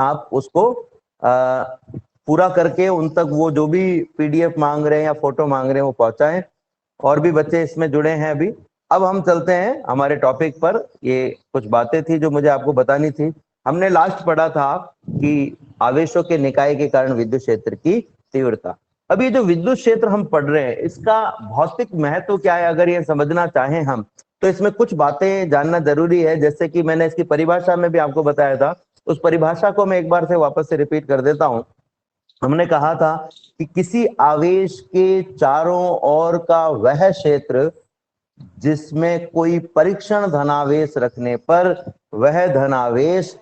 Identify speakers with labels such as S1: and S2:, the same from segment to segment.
S1: आप उसको पूरा करके उन तक वो जो भी PDF मांग रहे हैं या फोटो मांग रहे हैं वो पहुंचाएं। और भी बच्चे इसमें जुड़े हैं अभी। अब हम चलते हैं हमारे टॉपिक पर। ये कुछ बातें थी जो मुझे आपको बतानी थी। हमने लास्ट पढ़ा था कि आवेशों के निकाय के कारण विद्युत क्षेत्र की तीव्रता। अब ये जो विद्युत क्षेत्र हम पढ़ रहे हैं इसका भौतिक महत्व क्या है, अगर ये समझना चाहें हम तो इसमें कुछ बातें जानना जरूरी है। जैसे कि मैंने इसकी परिभाषा में भी आपको बताया था, उस परिभाषा को मैं एक बार से वापस से रिपीट कर देता हूं। हमने कहा था कि किसी आवेश के चारों ओर का वह क्षेत्र जिसमें कोई परीक्षण धनावेश रखने पर वह धनावेश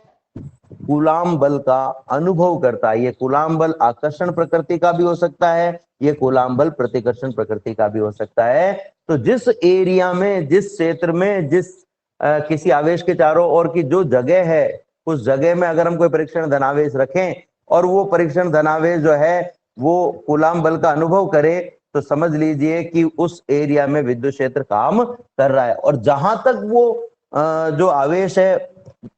S1: कूलाम बल का अनुभव करता है। ये कूलाम बल आकर्षण प्रकृति का भी हो सकता है, ये कूलाम बल प्रतिकर्षण प्रकृति का भी हो सकता है। तो जिस एरिया में, जिस क्षेत्र में, जिस किसी आवेश के चारों ओर की जो जगह है, उस जगह में अगर हम कोई परीक्षण धनावेश रखें और वो परीक्षण धनावेश जो है वो कूलाम बल का अनुभव करे, तो समझ लीजिए कि उस एरिया में विद्युत क्षेत्र काम कर रहा है। और जहां तक वो जो आवेश है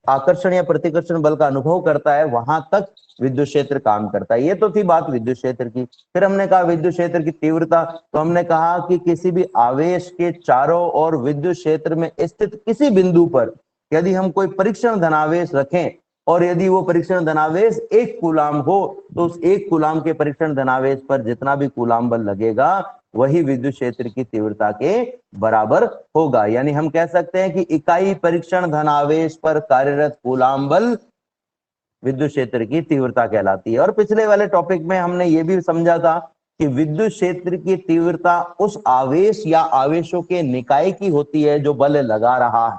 S1: आकर्षण या प्रतिकर्षण बल का अनुभव करता है, वहां तक विद्युत क्षेत्र काम करता है। ये तो थी बात विद्युत क्षेत्र की। फिर हमने कहा विद्युत क्षेत्र की तीव्रता। तो हमने कहा कि किसी भी आवेश के चारों ओर विद्युत क्षेत्र में स्थित किसी बिंदु पर यदि हम कोई परीक्षण धनावेश रखें और यदि वो परीक्षण धनावेश 1 कूलाम हो, तो उस 1 कूलाम के परीक्षण धनावेश पर जितना भी कूलाम बल लगेगा वही विद्युत क्षेत्र की तीव्रता के बराबर होगा। यानी हम कह सकते हैं कि इकाई परीक्षण धनावेश पर कार्यरत कूलाम बल विद्युत क्षेत्र की तीव्रता कहलाती है। और पिछले वाले टॉपिक में हमने ये भी समझा था कि विद्युत क्षेत्र की तीव्रता उस आवेश या आवेशों के निकाय की होती है जो बल लगा रहा है।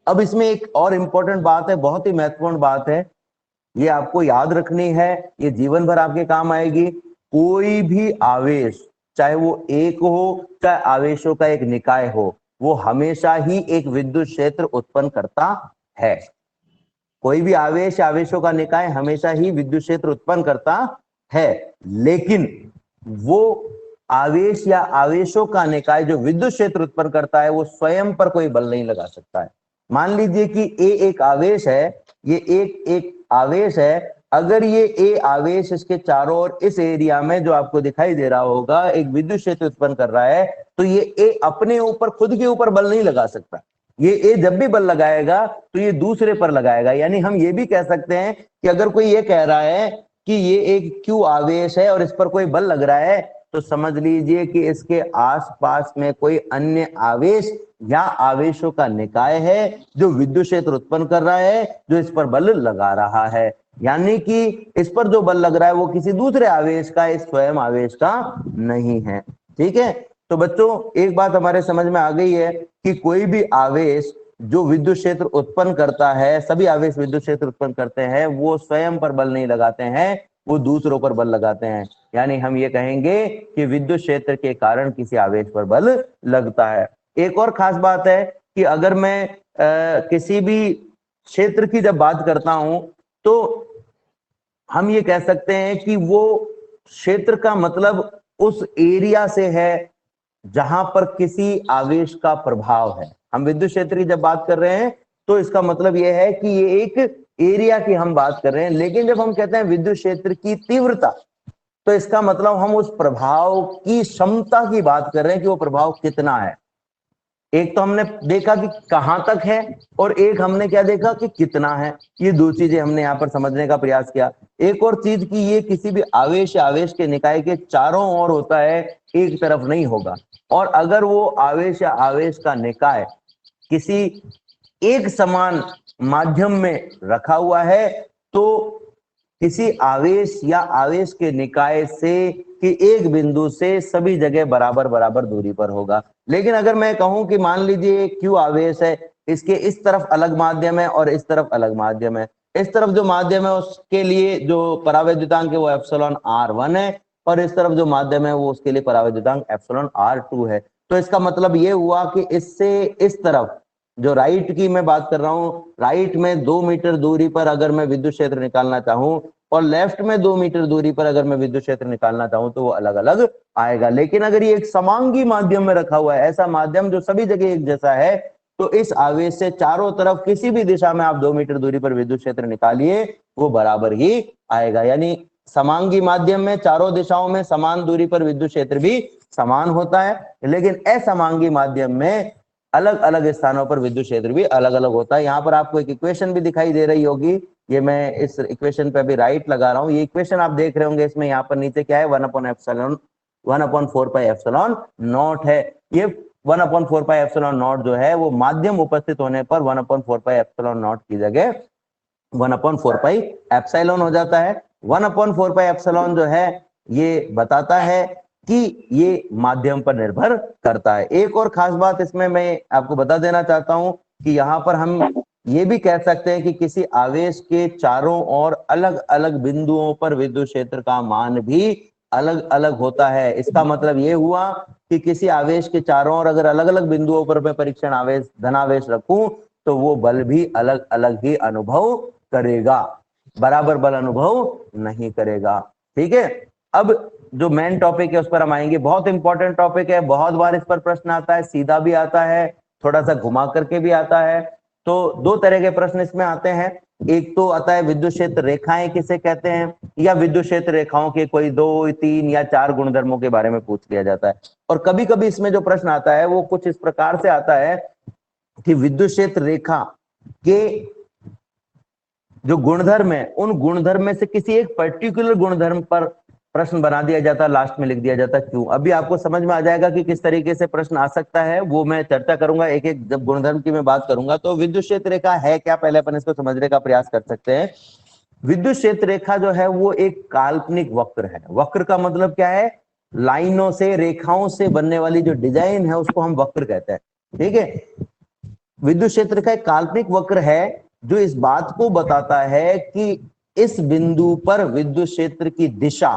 S1: अब इसमें एक और इंपॉर्टेंट बात है, बहुत ही महत्वपूर्ण बात है, ये आपको याद रखनी है, ये जीवन भर आपके काम आएगी। कोई भी आवेश, चाहे वो एक हो चाहे आवेशों का एक निकाय हो, वो हमेशा ही एक विद्युत क्षेत्र उत्पन्न करता है। कोई भी आवेश, आवेशों का निकाय हमेशा ही विद्युत क्षेत्र उत्पन्न करता है, लेकिन वो आवेश या आवेशों का निकाय जो विद्युत क्षेत्र उत्पन्न करता है वो स्वयं पर कोई बल नहीं लगा सकता है। मान लीजिए कि ए एक आवेश है, ये एक आवेश है। अगर ये ए आवेश इसके चारों ओर इस एरिया में जो आपको दिखाई दे रहा होगा एक विद्युत क्षेत्र उत्पन्न कर रहा है, तो ये ए अपने ऊपर, खुद के ऊपर बल नहीं लगा सकता। ये ए जब भी बल लगाएगा तो ये दूसरे पर लगाएगा। यानी हम ये भी कह सकते हैं कि अगर कोई ये कह रहा है कि ये एक क्यू आवेश है और इस पर कोई बल लग रहा है, तो समझ लीजिए कि इसके आसपास में कोई अन्य आवेश या आवेशों का निकाय है जो विद्युत क्षेत्र उत्पन्न कर रहा है, जो इस पर बल लगा रहा है। यानी कि इस पर जो बल लग रहा है वो किसी दूसरे आवेश का, इस स्वयं आवेश का नहीं है। ठीक है, तो बच्चों एक बात हमारे समझ में आ गई है कि कोई भी आवेश जो विद्युत क्षेत्र उत्पन्न करता है, सभी आवेश विद्युत क्षेत्र उत्पन्न करते हैं, वो स्वयं पर बल नहीं लगाते हैं, वो दूसरों पर बल लगाते हैं। यानी हम ये कहेंगे कि विद्युत क्षेत्र के कारण किसी आवेश पर बल लगता है। एक और खास बात है कि अगर मैं किसी भी क्षेत्र की जब बात करता हूं तो हम ये कह सकते हैं कि वो क्षेत्र का मतलब उस एरिया से है जहां पर किसी आवेश का प्रभाव है। हम विद्युत क्षेत्र की जब बात कर रहे हैं तो इसका मतलब यह है कि ये एक एरिया की हम बात कर रहे हैं। लेकिन जब हम कहते हैं विद्युत क्षेत्र की तीव्रता, तो इसका मतलब हम उस प्रभाव की क्षमता की बात कर रहे हैं कि वो प्रभाव कितना है। एक तो हमने देखा कि कहां तक है और एक हमने क्या देखा कि कितना है। ये दो चीजें हमने यहाँ पर समझने का प्रयास किया। एक और चीज कि ये किसी भी आवेश या आवेश के निकाय के चारों ओर होता है, एक तरफ नहीं होगा। और अगर वो आवेश या आवेश का निकाय किसी एक समान माध्यम में रखा हुआ है तो किसी आवेश या आवेश के निकाय से कि एक बिंदु से सभी जगह बराबर बराबर दूरी पर होगा। लेकिन अगर मैं कहूं कि मान लीजिए क्यू आवेश है, इसके इस तरफ अलग माध्यम है और इस तरफ अलग माध्यम है, इस तरफ जो माध्यम है उसके लिए जो परावैद्युतांक है वो एप्सिलॉन R1 है और इस तरफ जो माध्यम है वो उसके लिए परावैद्युतांक एप्सिलॉन R2 है। तो इसका मतलब ये हुआ कि इससे इस तरफ जो राइट की मैं बात कर रहा हूं, राइट में 2 मीटर दूरी पर अगर मैं विद्युत क्षेत्र निकालना चाहूं और लेफ्ट में 2 मीटर दूरी पर अगर मैं विद्युत क्षेत्र निकालना चाहूं तो वो अलग अलग आएगा। लेकिन अगर ये एक समांगी माध्यम में रखा हुआ है, ऐसा माध्यम जो सभी जगह एक जैसा है, तो इस आवेश से चारों तरफ किसी भी दिशा में आप 2 मीटर दूरी पर विद्युत क्षेत्र निकालिए, वो बराबर ही आएगा। यानी समांगी माध्यम में चारों दिशाओं में समान दूरी पर विद्युत क्षेत्र भी समान होता है, लेकिन असमांगी माध्यम में अलग अलग स्थानों पर विद्युत क्षेत्र भी अलग अलग होता है। यहाँ पर आपको एक इक्वेशन भी दिखाई दे रही होगी, ये मैं इस इक्वेशन पे अभी राइट लगा रहा हूँ। ये इक्वेशन आप देख रहे होंगे, इसमें यहाँ पर नीचे क्या है, 1/4πε0 है। ये 1/4πε0 जो है वो माध्यम उपस्थित होने पर 1/4πε0 की जगह 1/4πε हो जाता है। 1/4πε जो है ये बताता है कि ये माध्यम पर निर्भर करता है। एक और खास बात इसमें मैं आपको बता देना चाहता हूं कि यहाँ पर हम ये भी कह सकते हैं कि किसी आवेश के चारों ओर अलग अलग बिंदुओं पर विद्युत क्षेत्र का मान भी अलग अलग होता है। इसका मतलब ये हुआ कि किसी आवेश के चारों ओर अगर अलग अलग बिंदुओं पर मैं परीक्षण आवेश धनावेश रखूं तो वो बल भी अलग अलग ही अनुभव करेगा, बराबर बल अनुभव नहीं करेगा। ठीक है, अब जो मेन टॉपिक है उस पर हम आएंगे। बहुत इंपॉर्टेंट टॉपिक है, बहुत बार इस पर प्रश्न आता है, सीधा भी आता है, थोड़ा सा घुमा करके भी आता है। तो दो तरह के प्रश्न इसमें आते हैं। एक तो आता है विद्युत क्षेत्र रेखाएं किसे कहते हैं, या विद्युत क्षेत्र रेखाओं के कोई 2, 3 या 4 गुणधर्मों के बारे में पूछ लिया जाता है। और कभी कभी इसमें जो प्रश्न आता है वो कुछ इस प्रकार से आता है कि विद्युत क्षेत्र रेखा के जो गुणधर्म है उन गुणधर्म में से किसी एक पर्टिकुलर गुणधर्म पर प्रश्न बना दिया जाता है, लास्ट में लिख दिया जाता है क्यों। अभी आपको समझ में आ जाएगा कि किस तरीके से प्रश्न आ सकता है, वो मैं चर्चा करूंगा एक एक। जब गुणधर्म की मैं बात करूंगा तो विद्युत क्षेत्र रेखा है क्या, पहले अपन इसको समझने का प्रयास कर सकते हैं। विद्युत क्षेत्र रेखा जो है वो एक काल्पनिक वक्र है। वक्र का मतलब क्या है, लाइनों से रेखाओं से बनने वाली जो डिजाइन है उसको हम वक्र कहते हैं। ठीक है, विद्युत क्षेत्र का एक काल्पनिक वक्र है जो इस बात को बताता है कि इस बिंदु पर विद्युत क्षेत्र की दिशा,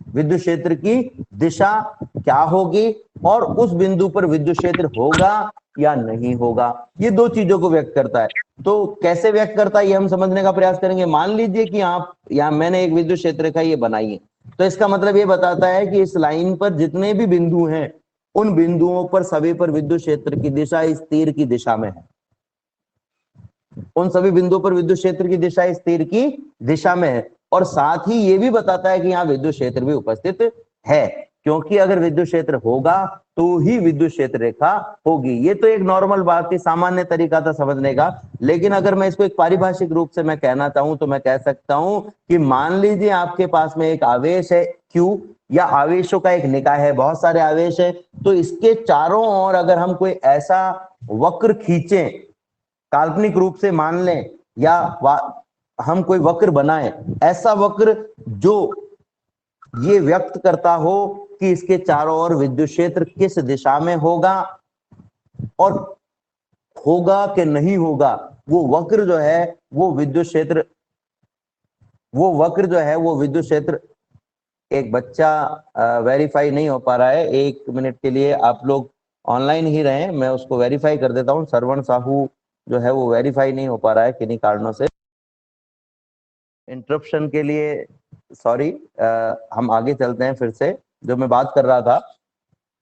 S1: विद्युत क्षेत्र की दिशा क्या होगी और उस बिंदु पर विद्युत क्षेत्र होगा या नहीं होगा, ये दो चीजों को व्यक्त करता है। तो कैसे व्यक्त करता है ये हम समझने का प्रयास करेंगे। मान लीजिए कि आप यहाँ मैंने एक विद्युत क्षेत्र रेखा ये बनाई है, तो इसका मतलब ये बताता है कि इस लाइन पर जितने भी बिंदु हैं उन बिंदुओं पर सभी पर विद्युत क्षेत्र की दिशा इस तीर की दिशा में है। उन सभी बिंदुओं पर विद्युत क्षेत्र की दिशा इस तीर की दिशा में है। और साथ ही ये भी बताता है कि यहाँ विद्युत क्षेत्र भी उपस्थित है, क्योंकि अगर विद्युत क्षेत्र होगा तो ही विद्युत क्षेत्र रेखा होगी। ये तो एक नॉर्मल बात थी, सामान्य तरीका था समझने का। लेकिन अगर मैं इसको एक पारिभाषिक रूप से मैं कहना चाहूं तो मैं कह सकता हूं कि मान लीजिए आपके पास में एक आवेश है Q, या आवेशों का एक निकाय है, बहुत सारे आवेश है, तो इसके चारों ओर अगर हम कोई ऐसा वक्र खींचे, काल्पनिक रूप से मान लें, या हम कोई वक्र बनाएं, ऐसा वक्र जो ये व्यक्त करता हो कि इसके चारों ओर विद्युत क्षेत्र किस दिशा में होगा और होगा कि नहीं होगा, वो वक्र जो है वो विद्युत क्षेत्र, वो वक्र जो है वो विद्युत क्षेत्र। एक बच्चा वेरीफाई नहीं हो पा रहा है, 1 मिनट के लिए आप लोग ऑनलाइन ही रहें, मैं उसको वेरीफाई कर देता हूँ। सरवण साहू जो है वो वेरीफाई नहीं हो पा रहा है किन्हीं कारणों से। इंटरप्शन के लिए सॉरी, हम आगे चलते हैं फिर से। जो मैं बात कर रहा था,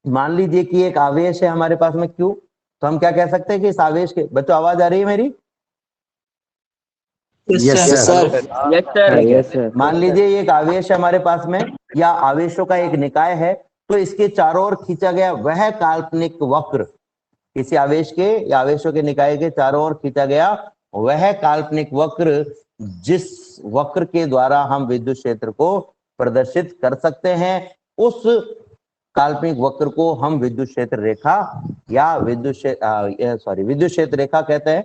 S1: मान लीजिए कि एक आवेश है हमारे पास में Q, तो हम क्या कह सकते हैं कि इस आवेश के, बच्चों आवाज आ रही है मेरी?
S2: Yes sir.
S1: मान लीजिए ये एक आवेश है हमारे पास में, या आवेशों का एक निकाय है, तो इसके चारों ओर खींचा गया वह काल्पनिक वक्र, किसी आवेश के या आवेशों के निकाय के चारों ओर खींचा गया वह काल्पनिक वक्र जिस वक्र के द्वारा हम विद्युत क्षेत्र को प्रदर्शित कर सकते हैं, उस काल्पनिक वक्र को हम विद्युत क्षेत्र रेखा या विद्युत क्षेत्र रेखा कहते हैं।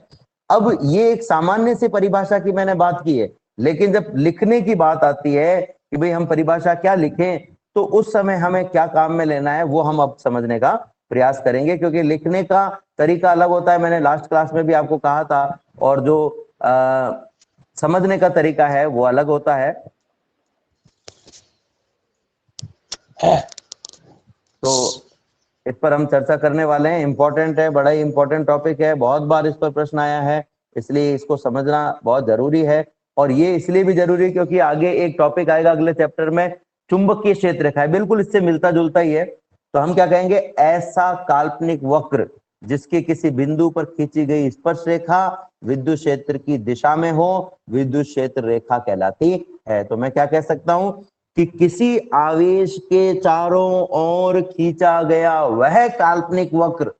S1: अब ये एक सामान्य सी परिभाषा की मैंने बात की है, लेकिन जब लिखने की बात आती है कि भाई हम परिभाषा क्या लिखें, तो उस समय हमें क्या काम में लेना है वो हम अब समझने का प्रयास करेंगे, क्योंकि लिखने का तरीका अलग होता है, मैंने लास्ट क्लास में भी आपको कहा था, और जो समझने का तरीका है वो अलग होता है। तो इस पर हम चर्चा करने वाले हैं, इंपॉर्टेंट है, बड़ा ही इंपॉर्टेंट टॉपिक है, बहुत बार इस पर प्रश्न आया है, इसलिए इसको समझना बहुत जरूरी है। और ये इसलिए भी जरूरी है क्योंकि आगे एक टॉपिक आएगा अगले चैप्टर में, चुंबकीय क्षेत्र रेखा है, बिल्कुल इससे मिलता जुलता ही है। तो हम क्या कहेंगे, ऐसा काल्पनिक वक्र जिसके किसी बिंदु पर खींची गई स्पर्श रेखा विद्युत क्षेत्र की दिशा में हो विद्युत क्षेत्र रेखा कहलाती है। तो मैं क्या कह सकता हूं कि किसी आवेश के चारों ओर खींचा गया वह काल्पनिक वक्र,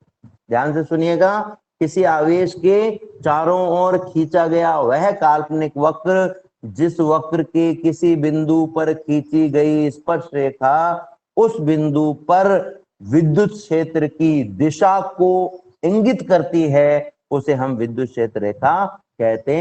S1: ध्यान से सुनिएगा, किसी आवेश के चारों ओर खींचा गया वह काल्पनिक वक्र जिस वक्र के किसी बिंदु पर खींची गई स्पर्श रेखा उस बिंदु पर विद्युत क्षेत्र की दिशा को इंगित करती है, उसे हम विद्युत क्षेत्र रेखा कहते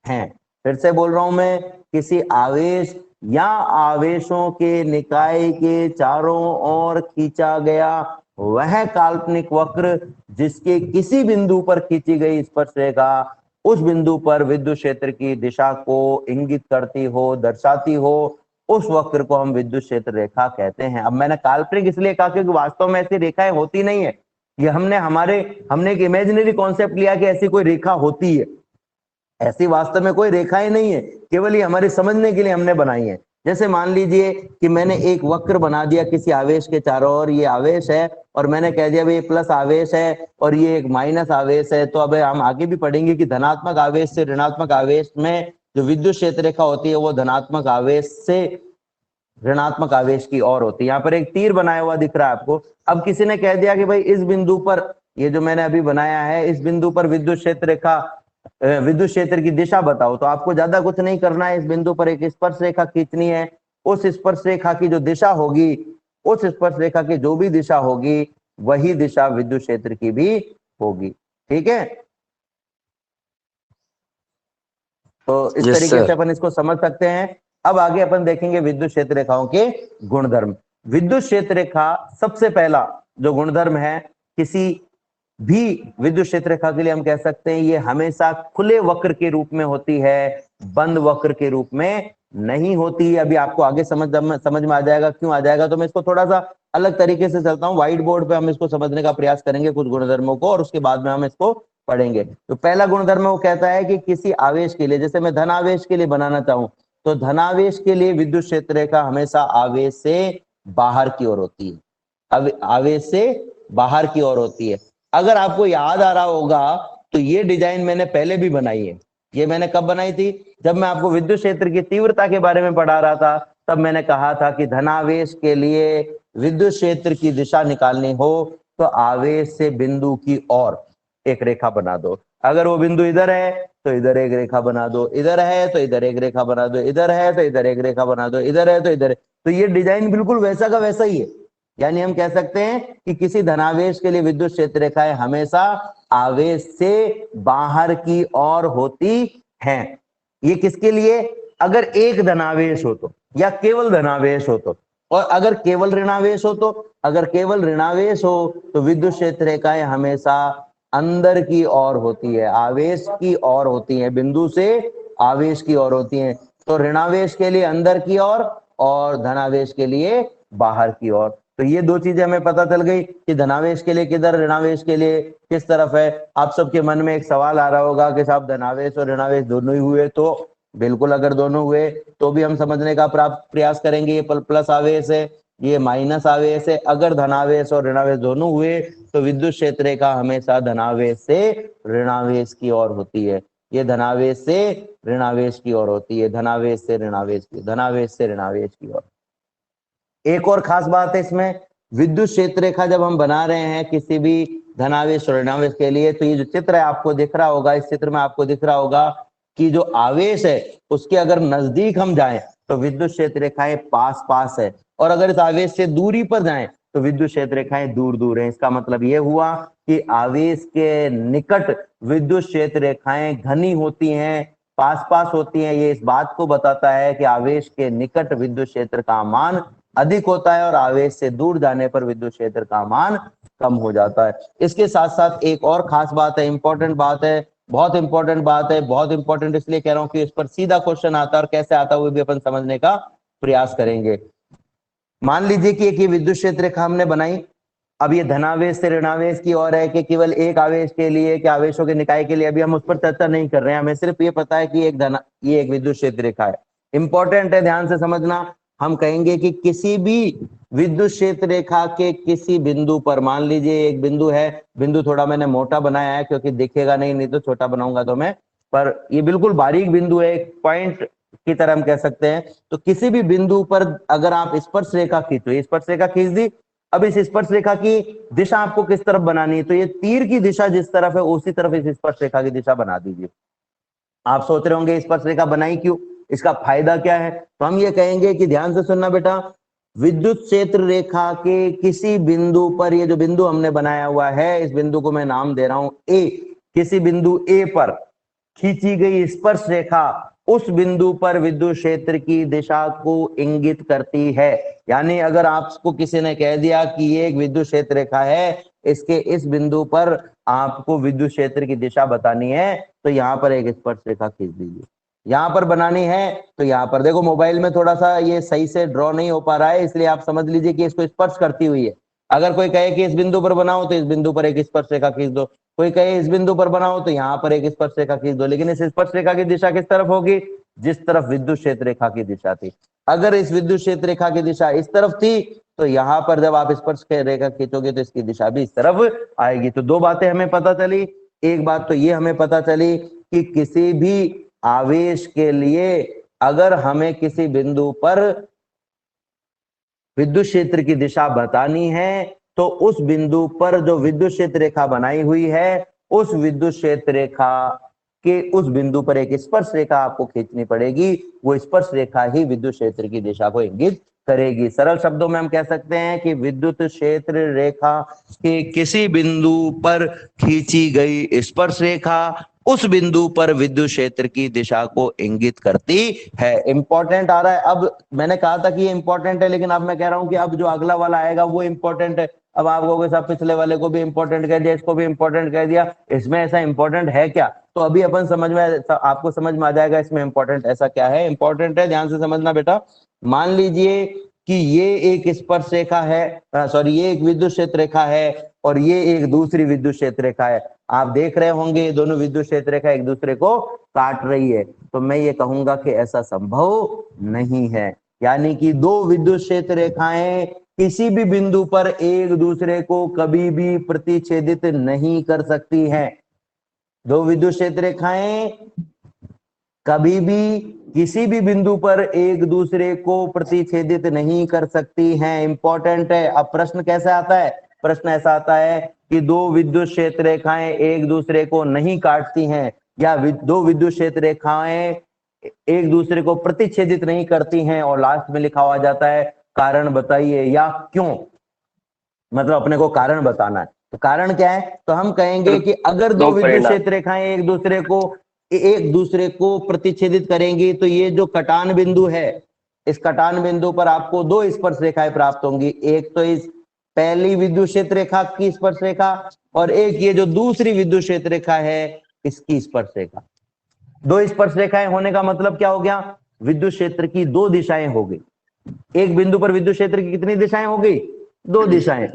S1: हैं। फिर से बोल रहा हूं मैं, किसी आवेश या आवेशों के निकाय के चारों ओर खींचा गया वह काल्पनिक वक्र जिसके किसी बिंदु पर खींची गई स्पर्श रेखा उस बिंदु पर विद्युत क्षेत्र की दिशा को इंगित करती हो, दर्शाती हो, उस वक्र को हम विद्युत क्षेत्र रेखा कहते हैं। अब मैंने काल्पनिक इसलिए कहा क्योंकि वास्तव में ऐसी रेखाएं होती नहीं है, ये हमने एक इमेजिनरी कॉन्सेप्ट लिया कि ऐसी कोई रेखा होती है, ऐसी वास्तव में कोई रेखाएं नहीं है, केवल ये हमारे समझने के लिए हमने बनाई है। जैसे मान लीजिए कि मैंने एक वक्र बना दिया किसी आवेश के चारों ओर, ये आवेश है और मैंने कह दिया भाई ये प्लस आवेश है और ये एक माइनस आवेश है। तो अब हम आगे भी पढ़ेंगे कि धनात्मक आवेश से ऋणात्मक आवेश में जो विद्युत क्षेत्र रेखा होती है वो धनात्मक आवेश से ऋणात्मक आवेश की ओर होती है। यहाँ पर एक तीर बनाया हुआ दिख रहा है आपको। अब किसी ने कह दिया कि भाई इस बिंदु पर, ये जो मैंने अभी बनाया है, इस बिंदु पर विद्युत क्षेत्र रेखा, विद्युत क्षेत्र की दिशा बताओ। तो आपको ज्यादा कुछ नहीं करना है, इस बिंदु पर एक स्पर्श रेखा खींचनी है, उस स्पर्श रेखा की जो दिशा होगी, उस स्पर्श रेखा की जो भी दिशा होगी वही दिशा विद्युत क्षेत्र की भी होगी। ठीक है, तो इस तरीके से अपन इसको समझ सकते हैं। अब आगे अपन देखेंगे विद्युत क्षेत्र रेखाओं के गुणधर्म। विद्युत क्षेत्र रेखा सबसे पहला जो गुणधर्म है, किसी भी विद्युत क्षेत्र रेखा के लिए हम कह सकते हैं ये हमेशा खुले वक्र के रूप में होती है, बंद वक्र के रूप में नहीं होती। अभी आपको आगे समझ में आ जाएगा, क्यों आ जाएगा। तो मैं इसको थोड़ा सा अलग तरीके से चलता हूँ, व्हाइट बोर्ड पे हम इसको समझने का प्रयास करेंगे कुछ गुणधर्मों को, और उसके बाद में हम इसको पढ़ेंगे। तो पहला गुणधर्म वो कहता है कि किसी आवेश के लिए, जैसे मैं धनावेश के लिए बनाना चाहूं तो धनावेश के लिए विद्युत क्षेत्र रेखा हमेशा आवेश से बाहर की ओर होती है, अब आवेश से बाहर की ओर होती है। अगर आपको याद आ रहा होगा तो ये डिजाइन मैंने पहले भी बनाई है। ये मैंने कब बनाई थी, जब मैं आपको विद्युत क्षेत्र की तीव्रता के बारे में पढ़ा रहा था, तब मैंने कहा था कि धनावेश के लिए विद्युत क्षेत्र की दिशा निकालनी हो तो आवेश से बिंदु की ओर एक रेखा बना दो। अगर वो बिंदु इधर है तो इधर एक रेखा बना दो, इधर है तो इधर एक रेखा बना दो, इधर है तो इधर एक रेखा बना दो, इधर है तो इधर है। तो ये डिजाइन बिल्कुल वैसा का वैसा ही है। यानी हम कह सकते हैं कि किसी धनावेश के लिए विद्युत क्षेत्र रेखाएं हमेशा आवेश से बाहर की ओर होती हैं। ये किसके लिए, अगर एक धनावेश हो तो, या केवल धनावेश हो तो, और अगर केवल ऋणावेश हो तो, अगर केवल ऋणावेश हो तो विद्युत क्षेत्र रेखाएं हमेशा अंदर की ओर होती है, आवेश की ओर होती है, बिंदु से आवेश की ओर होती हैं। तो ऋणावेश के लिए अंदर की ओर और धनावेश के लिए बाहर की ओर। तो ये दो चीजें हमें पता चल गई कि धनावेश के लिए किधर, ऋणावेश के लिए किस तरफ है। आप सबके मन में एक सवाल आ रहा होगा कि साहब धनावेश और ऋणावेश दोनों ही हुए, तो बिल्कुल अगर दोनों हुए तो भी हम समझने का प्रयास करेंगे। ये प्लस आवेश है, ये माइनस आवेश है। अगर धनावेश और ऋणावेश दोनों हुए तो विद्युत क्षेत्र रेखा हमेशा धनावेश से ऋणावेश की ओर होती है। ये धनावेश से ऋणावेश की ओर होती है, धनावेश से ऋणावेश की, धनावेश से ऋणावेश की ओर। एक और खास बात है इसमें, विद्युत क्षेत्र रेखा जब हम बना रहे हैं किसी भी धनावेश और ऋणावेश के लिए, तो ये जो चित्र है आपको दिख रहा होगा, इस चित्र में आपको दिख रहा होगा कि जो आवेश है उसके अगर नजदीक हम जाएं तो विद्युत क्षेत्र रेखाएं पास पास है, और अगर इस आवेश से दूरी पर जाएं तो विद्युत क्षेत्र रेखाएं दूर दूर हैं। इसका मतलब ये हुआ कि आवेश के निकट विद्युत क्षेत्र रेखाएं घनी होती हैं, पास पास होती हैं। ये इस बात को बताता है कि आवेश के निकट विद्युत क्षेत्र का मान अधिक होता है और आवेश से दूर जाने पर विद्युत क्षेत्र का मान कम हो जाता है। इसके साथ साथ एक और खास बात है, इंपॉर्टेंट बात है, बहुत इंपॉर्टेंट बात है, बहुत इंपॉर्टेंट इसलिए कह रहा हूं कि इस पर सीधा क्वेश्चन आता है और कैसे आता है वो भी अपन समझने का प्रयास करेंगे। मान लीजिए कि एक ये विद्युत क्षेत्र रेखा हमने बनाई, अब ये धनावेश से ऋणावेश की ओर है कि केवल एक आवेश के लिए, कि आवेशों के निकाय के लिए, अभी हम उस पर चर्चा नहीं कर रहे हैं, हमें सिर्फ ये पता है कि ये एक विद्युत क्षेत्र रेखा है। इंपॉर्टेंट है, ध्यान से समझना। हम कहेंगे कि किसी भी विद्युत क्षेत्र रेखा के किसी बिंदु पर, मान लीजिए एक बिंदु है, बिंदु थोड़ा मैंने मोटा बनाया है क्योंकि दिखेगा नहीं तो छोटा बनाऊंगा तो मैं, पर ये बिल्कुल बारीक बिंदु है, एक पॉइंट की तरह हम कह सकते हैं। तो किसी भी बिंदु पर अगर आप स्पर्श रेखा खींचो, स्पर्श रेखा खींच दी, अब इस स्पर्श रेखा की दिशा आपको किस तरफ बनानी है, तो ये तीर की दिशा जिस तरफ है उसी तरफ इस स्पर्श रेखा की दिशा बना दीजिए। आप सोच रहे होंगे स्पर्श रेखा बनाई क्यों, इसका फायदा क्या है, तो हम ये कहेंगे कि ध्यान से सुनना बेटा, विद्युत क्षेत्र रेखा के किसी बिंदु पर, ये जो बिंदु हमने बनाया हुआ है इस बिंदु को मैं नाम दे रहा हूं ए, किसी बिंदु ए पर खींची गई स्पर्श रेखा उस बिंदु पर विद्युत क्षेत्र की दिशा को इंगित करती है। यानी अगर आपको किसी ने कह दिया कि ये एक विद्युत क्षेत्र रेखा है, इसके इस बिंदु पर आपको विद्युत क्षेत्र की दिशा बतानी है, तो यहाँ पर एक स्पर्श रेखा खींच दीजिए। यहाँ पर बनानी है तो यहाँ पर देखो, मोबाइल में थोड़ा सा ये सही से ड्रॉ नहीं हो पा रहा है, इसलिए आप समझ लीजिए कि इसको स्पर्श करती हुई है। अगर कोई कहे कि इस बिंदु पर बनाओ तो इस बिंदु पर एक स्पर्श रेखा खींच दो, कोई कहे इस बिंदु पर बनाओ तो यहाँ पर एक स्पर्श रेखा खींच दो, लेकिन इस स्पर्श रेखा की दिशा किस तरफ होगी, जिस तरफ विद्युत क्षेत्र रेखा की दिशा थी। अगर इस विद्युत क्षेत्र रेखा की दिशा इस तरफ थी तो यहाँ पर जब आप स्पर्श रेखा खींचोगे तो इसकी दिशा भी इस तरफ आएगी। तो दो बातें हमें पता चली। एक बात तो ये हमें पता चली कि किसी भी आवेश के लिए अगर हमें किसी बिंदु पर विद्युत क्षेत्र की दिशा बतानी है तो उस बिंदु पर जो विद्युत क्षेत्र रेखा बनाई हुई है उस विद्युत क्षेत्र रेखा के उस बिंदु पर एक स्पर्श रेखा आपको खींचनी पड़ेगी। वो स्पर्श रेखा ही विद्युत क्षेत्र की दिशा को इंगित करेगी। सरल शब्दों में हम कह सकते हैं कि विद्युत क्षेत्र रेखा के किसी बिंदु पर खींची गई स्पर्श रेखा उस बिंदु पर विद्युत क्षेत्र की दिशा को इंगित करती है। इंपॉर्टेंट आ रहा है। अब मैंने कहा था कि ये इंपॉर्टेंट है, लेकिन अब मैं कह रहा हूं कि अब जो अगला वाला आएगा वो इंपॉर्टेंट है। अब आप लोगों के साथ पिछले वाले को भी इंपॉर्टेंट कह दिया, इसको भी इंपॉर्टेंट कह दिया, इसमें ऐसा इंपॉर्टेंट है क्या, तो अभी अपन समझ में, आपको समझ में आ जाएगा इसमें इंपॉर्टेंट ऐसा क्या है। इंपॉर्टेंट है, ध्यान से समझना बेटा। मान लीजिए कि ये एक स्पर्श रेखा है, सॉरी ये एक विद्युत क्षेत्र रेखा है और ये एक दूसरी विद्युत क्षेत्र रेखा है। आप देख रहे होंगे ये दोनों विद्युत क्षेत्र रेखा एक दूसरे को काट रही है, तो मैं ये कहूंगा कि ऐसा संभव नहीं है। यानी कि दो विद्युत क्षेत्र रेखाएं किसी भी बिंदु पर एक दूसरे को कभी भी प्रतिच्छेदित नहीं कर सकती हैं। दो विद्युत क्षेत्र रेखाएं कभी भी किसी भी बिंदु पर एक दूसरे को प्रतिच्छेदित नहीं कर सकती हैं। इंपॉर्टेंट है। अब प्रश्न कैसे आता है, प्रश्न ऐसा आता है कि दो विद्युत क्षेत्र रेखाएं एक दूसरे को नहीं काटती हैं या दो विद्युत क्षेत्र रेखाएं एक दूसरे को प्रतिच्छेदित नहीं करती हैं, और लास्ट में लिखा हुआ जाता है कारण बताइए या क्यों, मतलब अपने को कारण बताना है। तो कारण क्या है, तो हम कहेंगे कि अगर दो विद्युत क्षेत्र रेखाएं एक दूसरे को प्रतिच्छेदित करेंगी तो ये जो कटान बिंदु है, इस कटान बिंदु पर आपको दो स्पर्श रेखाएं प्राप्त होंगी। एक तो इस पहली विद्युत क्षेत्र रेखा की स्पर्श रेखा और एक ये जो दूसरी विद्युत क्षेत्र रेखा है इसकी स्पर्श रेखा। दो स्पर्श रेखाएं होने का मतलब क्या हो गया, विद्युत क्षेत्र की दो दिशाएं हो गई। एक बिंदु पर विद्युत क्षेत्र की कितनी दिशाएं हो गई, दो दिशाएं।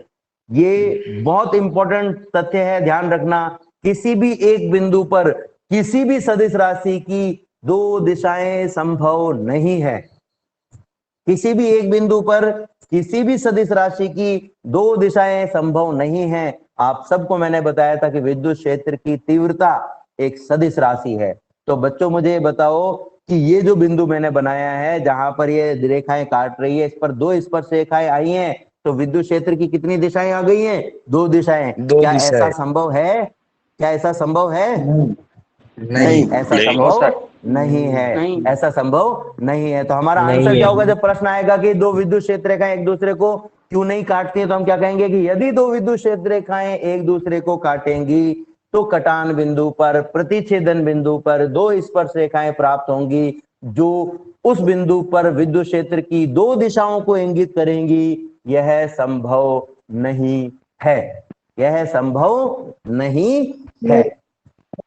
S1: ये बहुत इंपॉर्टेंट तथ्य है, ध्यान रखना। किसी भी एक बिंदु पर किसी भी सदिश राशि की दो दिशाएं संभव नहीं है। किसी भी एक बिंदु पर किसी भी सदिश राशि की दो दिशाएं संभव नहीं है। आप सबको मैंने बताया था कि विद्युत क्षेत्र की तीव्रता एक सदिश राशि है। तो बच्चों मुझे बताओ कि ये जो बिंदु मैंने बनाया है जहां पर ये रेखाएं काट रही है, इस पर दो स्पर्श रेखाएं आई हैं, तो विद्युत क्षेत्र की कितनी दिशाएं आ गई हैं, दो दिशाएं। क्या ऐसा संभव है, क्या ऐसा संभव है? नहीं, ऐसा संभव नहीं है, ऐसा संभव नहीं है। तो हमारा आंसर क्या होगा जब प्रश्न आएगा कि दो विद्युत क्षेत्र रेखाएं एक दूसरे को क्यों नहीं काटती है, तो हम क्या कहेंगे कि यदि दो विद्युत क्षेत्र रेखाएं एक दूसरे को काटेंगी तो कटान बिंदु पर, प्रतिच्छेदन बिंदु पर दो स्पर्श रेखाएं प्राप्त होंगी जो उस बिंदु पर विद्युत क्षेत्र की दो दिशाओं को इंगित करेंगी। यह संभव नहीं है, यह संभव नहीं है।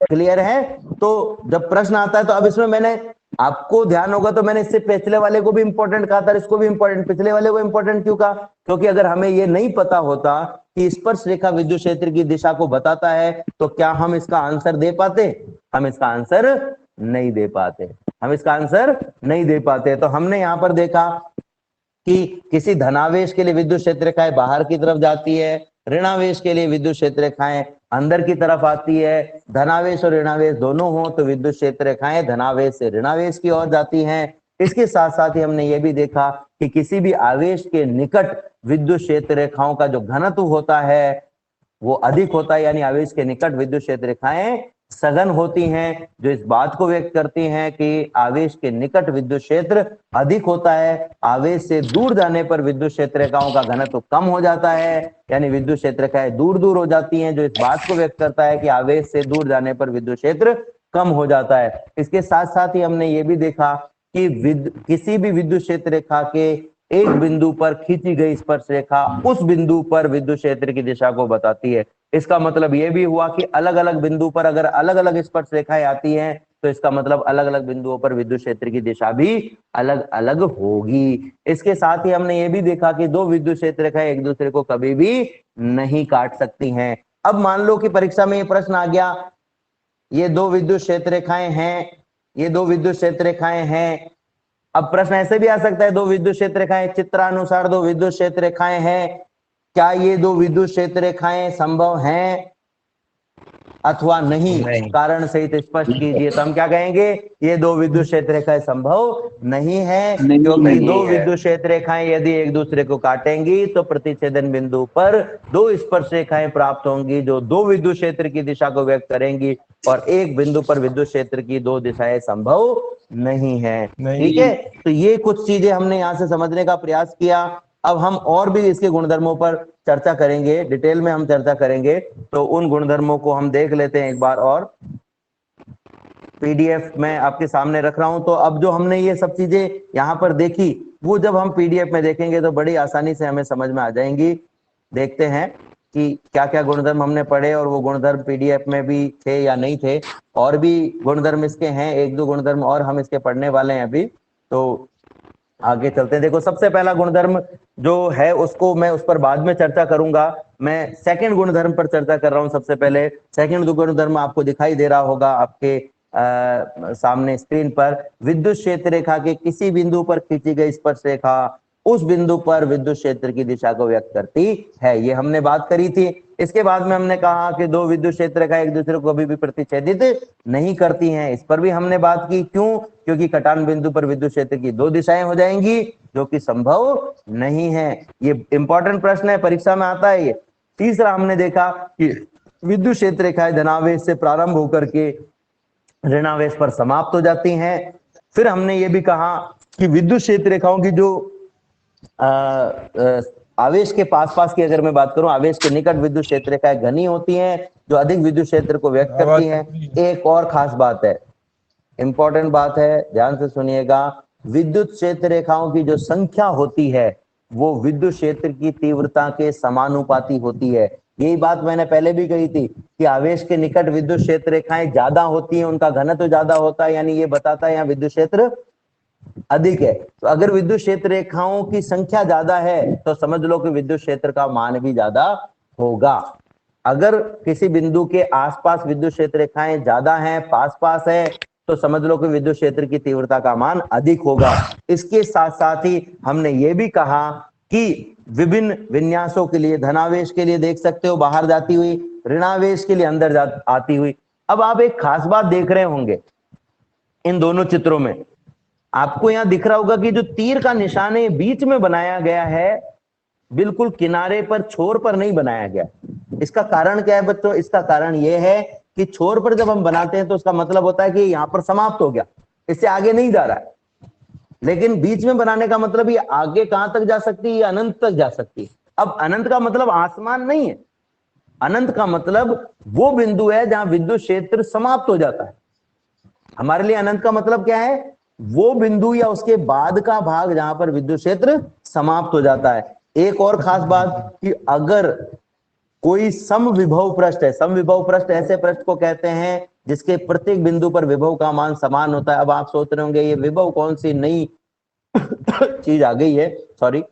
S1: क्लियर है? तो जब प्रश्न आता है तो अब इसमें मैंने, आपको ध्यान होगा तो मैंने इससे पिछले वाले को भी इंपॉर्टेंट कहा था, इसको भी इंपॉर्टेंट, पिछले वाले को इंपॉर्टेंट क्यों कहा, क्योंकि अगर हमें ये नहीं पता होता कि स्पर्श रेखा विद्युत क्षेत्र की दिशा को बताता है तो क्या हम इसका आंसर दे पाते? हम इसका आंसर नहीं दे पाते, हम इसका आंसर नहीं दे पाते। तो हमने यहां पर देखा कि किसी धनावेश के लिए विद्युत क्षेत्र रेखाएं बाहर की तरफ जाती है, ऋणावेश के लिए विद्युत क्षेत्र रेखाएं अंदर की तरफ आती है। धनावेश और ऋणावेश दोनों हो तो विद्युत क्षेत्र रेखाएं धनावेश से ऋणावेश की ओर जाती हैं। इसके साथ साथ ही हमने ये भी देखा कि किसी भी आवेश के निकट विद्युत क्षेत्र रेखाओं का जो घनत्व होता है वो अधिक होता है, यानी आवेश के निकट विद्युत क्षेत्र रेखाएं सघन होती हैं, जो इस बात को व्यक्त करती हैं कि आवेश के निकट विद्युत क्षेत्र अधिक होता है। आवेश से दूर जाने पर विद्युत क्षेत्र रेखाओं का घनत्व कम हो जाता है, यानी विद्युत क्षेत्र रेखाएं दूर दूर हो जाती हैं, जो इस बात को व्यक्त करता है कि आवेश से दूर जाने पर विद्युत क्षेत्र कम हो जाता है। इसके साथ साथ ही हमने ये भी देखा कि किसी भी विद्युत क्षेत्र रेखा के एक बिंदु पर खींची गई स्पर्श रेखा उस बिंदु पर विद्युत क्षेत्र की दिशा को बताती है। इसका मतलब यह भी हुआ कि अलग अलग बिंदु पर अगर अलग अलग स्पर्श रेखाएं आती हैं तो इसका मतलब अलग अलग बिंदुओं पर विद्युत क्षेत्र की दिशा भी अलग अलग होगी। इसके साथ ही हमने ये भी देखा कि दो विद्युत क्षेत्र रेखाएं एक दूसरे को कभी भी नहीं काट सकती हैं। अब मान लो कि परीक्षा में ये प्रश्न आ गया, ये दो विद्युत क्षेत्र रेखाएं हैं, ये दो विद्युत क्षेत्र रेखाएं हैं। अब प्रश्न ऐसे भी आ सकता है, दो विद्युत क्षेत्र रेखाएं चित्रानुसार दो विद्युत क्षेत्र रेखाएं हैं, क्या ये दो विद्युत क्षेत्र रेखाएं संभव हैं अथवा नहीं? कारण सहित स्पष्ट कीजिए। तो हम क्या कहेंगे, ये दो विद्युत क्षेत्र रेखाएं संभव नहीं है, क्योंकि दो विद्युत क्षेत्र रेखाएं यदि एक दूसरे को काटेंगी तो प्रतिच्छेदन बिंदु पर दो स्पर्श रेखाएं प्राप्त होंगी जो दो विद्युत क्षेत्र की दिशा को व्यक्त करेंगी, और एक बिंदु पर विद्युत क्षेत्र की दो दिशाएं संभव नहीं है। ठीक है, तो ये कुछ चीजें हमने यहाँ से समझने का प्रयास किया। अब हम और भी इसके गुणधर्मों पर चर्चा करेंगे, डिटेल में हम चर्चा करेंगे, तो उन गुणधर्मों को हम देख लेते हैं एक बार और। पीडीएफ में आपके सामने रख रहा हूं। तो अब जो हमने ये सब चीजें यहाँ पर देखी वो जब हम पीडीएफ में देखेंगे तो बड़ी आसानी से हमें समझ में आ जाएंगी। देखते हैं कि क्या क्या गुणधर्म हमने पढ़े और वो गुणधर्म पीडीएफ में भी थे या नहीं थे। और भी गुणधर्म इसके हैं, एक दो गुणधर्म और हम इसके पढ़ने वाले हैं अभी, तो आगे चलते हैं। देखो, सबसे पहला गुणधर्म जो है उसको मैं उस पर बाद में चर्चा करूंगा। मैं सेकंड गुणधर्म पर चर्चा कर रहा हूं। सबसे पहले सेकंड गुणधर्म आपको दिखाई दे रहा होगा आपके सामने स्क्रीन पर। विद्युत क्षेत्र रेखा के किसी बिंदु पर खींची गई स्पर्श रेखा उस बिंदु पर विद्युत क्षेत्र की दिशा को व्यक्त करती है, ये हमने बात करी थी। इसके बाद में हमने कहा कि दो विद्युत क्षेत्र रेखा एक दूसरे को कभी भी प्रतिच्छेदित नहीं करती हैं, इस पर भी हमने बात की। क्यों? क्योंकि कटान बिंदु पर विद्युत क्षेत्र की दो दिशाएं हो जाएंगी, जो कि संभव नहीं है। ये इंपॉर्टेंट प्रश्न है, परीक्षा में आता है ये। तीसरा हमने देखा कि विद्युत क्षेत्र रेखाएं धनावेश से प्रारंभ होकर के ऋणावेश पर समाप्त हो जाती हैं। फिर हमने ये भी कहा कि विद्युत क्षेत्र रेखाओं की जो आवेश के पास पास की अगर मैं बात करूं, आवेश के निकट विद्युत क्षेत्र रेखाएं घनी होती हैं जो अधिक विद्युत क्षेत्र को व्यक्त करती हैं। एक और खास बात है, इंपॉर्टेंट बात है, ध्यान से सुनिएगा। विद्युत क्षेत्र रेखाओं की जो संख्या होती है वो विद्युत क्षेत्र की तीव्रता के समानुपाती होती है। यही बात मैंने पहले भी कही थी कि आवेश के निकट विद्युत क्षेत्र रेखाएं ज्यादा होती हैं, उनका घनत्व ज्यादा होता है, यानी ये बताता है यहाँ विद्युत क्षेत्र अधिक है। तो अगर विद्युत क्षेत्र रेखाओं की संख्या ज्यादा है तो समझ लो कि विद्युत क्षेत्र का मान भी ज्यादा होगा। अगर किसी बिंदु के आसपास विद्युत क्षेत्र रेखाएं ज्यादा हैं, पास पास है, तो समझ लो कि विद्युत क्षेत्र की तीव्रता का मान अधिक होगा। इसके साथ साथ ही हमने ये भी कहा कि विभिन्न विन्यासों के लिए, धनावेश के लिए देख सकते हो बाहर जाती हुई, ऋणावेश के लिए अंदर आती हुई। अब आप एक खास बात देख रहे होंगे इन दोनों चित्रों में, आपको यहां दिख रहा होगा कि जो तीर का निशान है बीच में बनाया गया है, बिल्कुल किनारे पर, छोर पर नहीं बनाया गया। इसका कारण क्या है बच्चों? इसका कारण यह है कि छोर पर जब हम बनाते हैं तो उसका मतलब होता है कि यहां पर समाप्त हो गया, इससे आगे नहीं जा रहा है। लेकिन बीच में बनाने का मतलब ये आगे कहां तक जा सकती है? ये अनंत तक जा सकती है। अब अनंत का मतलब आसमान नहीं है, अनंत का मतलब वो बिंदु है जहां विद्युत क्षेत्र समाप्त हो जाता है। हमारे लिए अनंत का मतलब क्या है? वो बिंदु या उसके बाद का भाग जहां पर विद्युत क्षेत्र समाप्त हो जाता है। एक और खास बात कि अगर कोई समविभव पृष्ठ है, समविभव पृष्ठ ऐसे पृष्ठ को कहते हैं जिसके प्रत्येक बिंदु पर विभव का मान समान होता है। अब आप सोच रहे होंगे ये विभव कौन सी नई चीज आ गई है, सॉरी,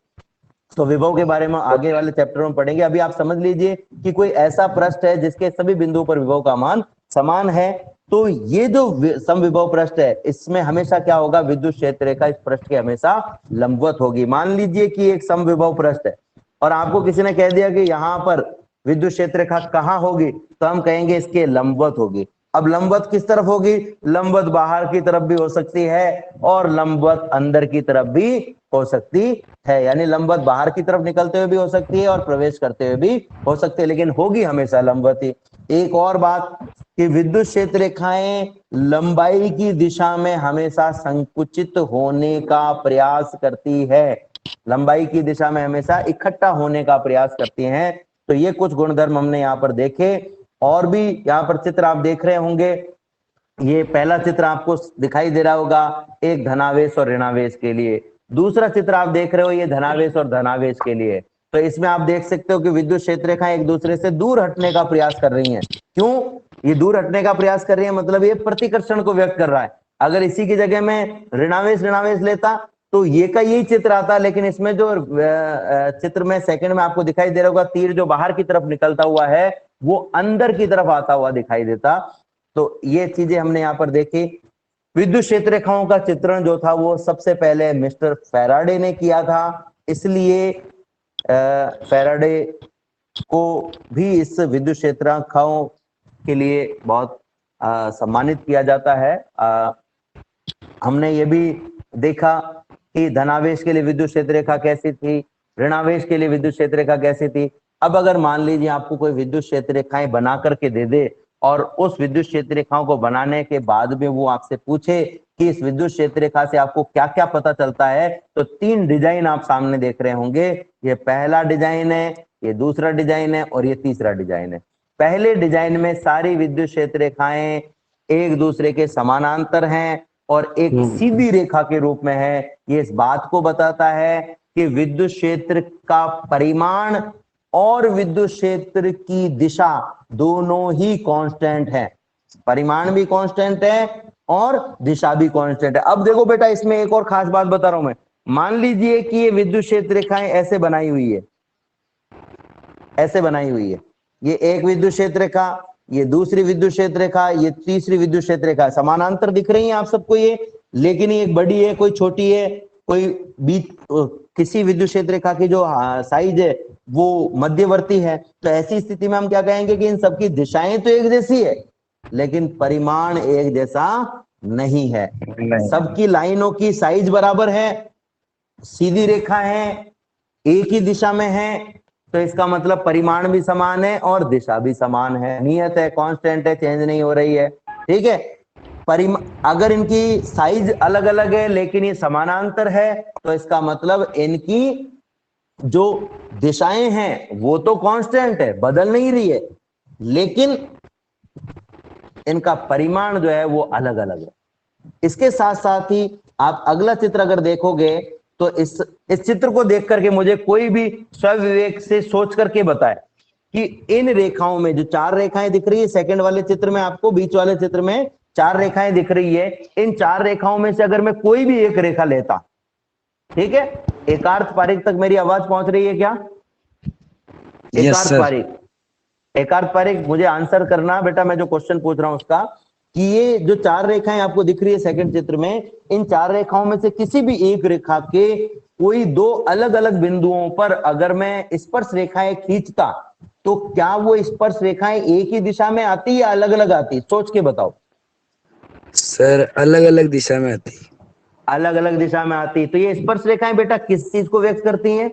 S1: तो विभव के बारे में आगे वाले चैप्टर में पढ़ेंगे। अभी आप समझ लीजिए कि कोई ऐसा पृष्ठ है जिसके सभी बिंदुओं पर विभव का मान समान है। तो ये जो समविभव पृष्ठ है, इसमें हमेशा क्या होगा, विद्युत क्षेत्र रेखा इस पृष्ठ के हमेशा लंबवत होगी। मान लीजिए कि एक समविभव पृष्ठ है और आपको किसी ने कह दिया कि यहाँ पर विद्युत क्षेत्र रेखा कहाँ होगी, तो हम कहेंगे इसके लंबवत होगी। अब लंबवत किस तरफ होगी, लंबवत बाहर की तरफ भी हो सकती है और लंबवत अंदर की तरफ भी हो सकती है, यानी लंबवत बाहर की तरफ निकलते हुए भी हो सकती है और प्रवेश करते हुए भी हो सकती है, लेकिन होगी हमेशा लंबवत ही। एक और बात कि विद्युत क्षेत्र रेखाएं लंबाई की दिशा में हमेशा संकुचित होने का प्रयास करती है, लंबाई की दिशा में हमेशा इकट्ठा होने का प्रयास करती हैं। तो ये कुछ गुणधर्म हमने यहाँ पर देखे। और भी यहाँ पर चित्र आप देख रहे होंगे, ये पहला चित्र आपको दिखाई दे रहा होगा एक धनावेश और ऋणावेश के लिए, दूसरा चित्र आप देख रहे हो ये धनावेश और धनावेश के लिए। तो इसमें आप देख सकते हो कि विद्युत क्षेत्र रेखाएं एक दूसरे से दूर हटने का प्रयास कर रही हैं। क्यों ये दूर हटने का प्रयास कर रही है, मतलब ये प्रतिकर्षण को व्यक्त कर रहा है। अगर इसी की जगह में ऋणावेश ऋणावेश लेता तो ये का यही चित्र आता, लेकिन इसमें जो चित्र में सेकंड में आपको दिखाई दे रहा होगा तीर जो बाहर की तरफ निकलता हुआ है वो अंदर की तरफ आता हुआ दिखाई देता। तो ये चीजें हमने यहाँ पर देखी। विद्युत क्षेत्र रेखाओं का चित्रण जो था वो सबसे पहले मिस्टर फैराडे ने किया था, इसलिए फैराडे को भी इस विद्युत क्षेत्र रेखाओं के लिए बहुत सम्मानित किया जाता है। हमने ये भी देखा कि धनावेश के लिए विद्युत क्षेत्र रेखा कैसी थी, ऋणावेश के लिए विद्युत क्षेत्र रेखा कैसी थी। अब अगर मान लीजिए आपको कोई विद्युत क्षेत्र रेखाएं बना करके दे दे और उस विद्युत क्षेत्र रेखाओं को बनाने के बाद में वो आपसे पूछे कि इस विद्युत क्षेत्र रेखा से आपको क्या क्या पता चलता है, तो 3 डिजाइन आप सामने देख रहे होंगे। ये पहला डिजाइन है, ये दूसरा डिजाइन है और ये तीसरा डिजाइन है। पहले डिजाइन में सारी विद्युत क्षेत्र रेखाएं एक दूसरे के समानांतर हैं और एक सीधी रेखा के रूप में है। ये इस बात को बताता है कि विद्युत क्षेत्र का परिमाण और विद्युत क्षेत्र की दिशा दोनों ही कांस्टेंट है, परिमाण भी कांस्टेंट है और दिशा भी कांस्टेंट है। अब देखो बेटा इसमें एक और खास बात बता रहा हूं मैं। मान लीजिए कि ये विद्युत क्षेत्र रेखाएं ऐसे बनाई हुई है, ऐसे बनाई हुई है, ये एक विद्युत क्षेत्र रेखा, ये दूसरी विद्युत क्षेत्र रेखा, ये तीसरी विद्युत क्षेत्र रेखा, समानांतर दिख रही है आप सबको ये, लेकिन ये बड़ी है कोई छोटी है, कोई बीच किसी विद्युत क्षेत्र रेखा की जो साइज है वो मध्यवर्ती है। तो ऐसी स्थिति में हम क्या कहेंगे कि इन सबकी दिशाएं तो एक जैसी है लेकिन परिमाण एक जैसा नहीं है। सबकी लाइनों की साइज बराबर है, सीधी रेखा है, एक ही दिशा में है, तो इसका मतलब परिमाण भी समान है और दिशा भी समान है, नियत है, कांस्टेंट है, चेंज नहीं हो रही है। ठीक है, अगर इनकी साइज अलग अलग है लेकिन ये समानांतर है तो इसका मतलब इनकी जो दिशाएं हैं वो तो कांस्टेंट है, बदल नहीं रही है, लेकिन इनका परिमाण जो है वो अलग अलग है। इसके साथ साथ ही आप अगला चित्र अगर देखोगे तो इस चित्र को देख करके मुझे कोई भी स्वविवेक से सोच करके बताए कि इन रेखाओं में जो 4 रेखाएं दिख रही है, सेकंड वाले चित्र में आपको बीच वाले चित्र में 4 रेखाएं दिख रही है, इन 4 रेखाओं में से अगर मैं कोई भी एक रेखा लेता, ठीक है, एकार्थ पारीख तक मेरी आवाज पहुंच रही है क्या? एकार्थ पारीख, एकार्थ पारीख मुझे आंसर करना बेटा, मैं जो क्वेश्चन पूछ रहा हूं उसका, कि ये जो 4 रेखाएं आपको दिख रही है सेकंड चित्र में, इन 4 रेखाओं में से किसी भी एक रेखा के कोई 2 अलग अलग बिंदुओं पर अगर मैं स्पर्श रेखाएं खींचता तो क्या वो स्पर्श रेखाएं एक ही दिशा में आती या अलग अलग आती? सोच के बताओ
S2: सर। अलग अलग दिशा में आती,
S1: अलग अलग दिशा में आती। तो ये स्पर्श रेखाएं बेटा किस चीज को व्यक्त करती हैं?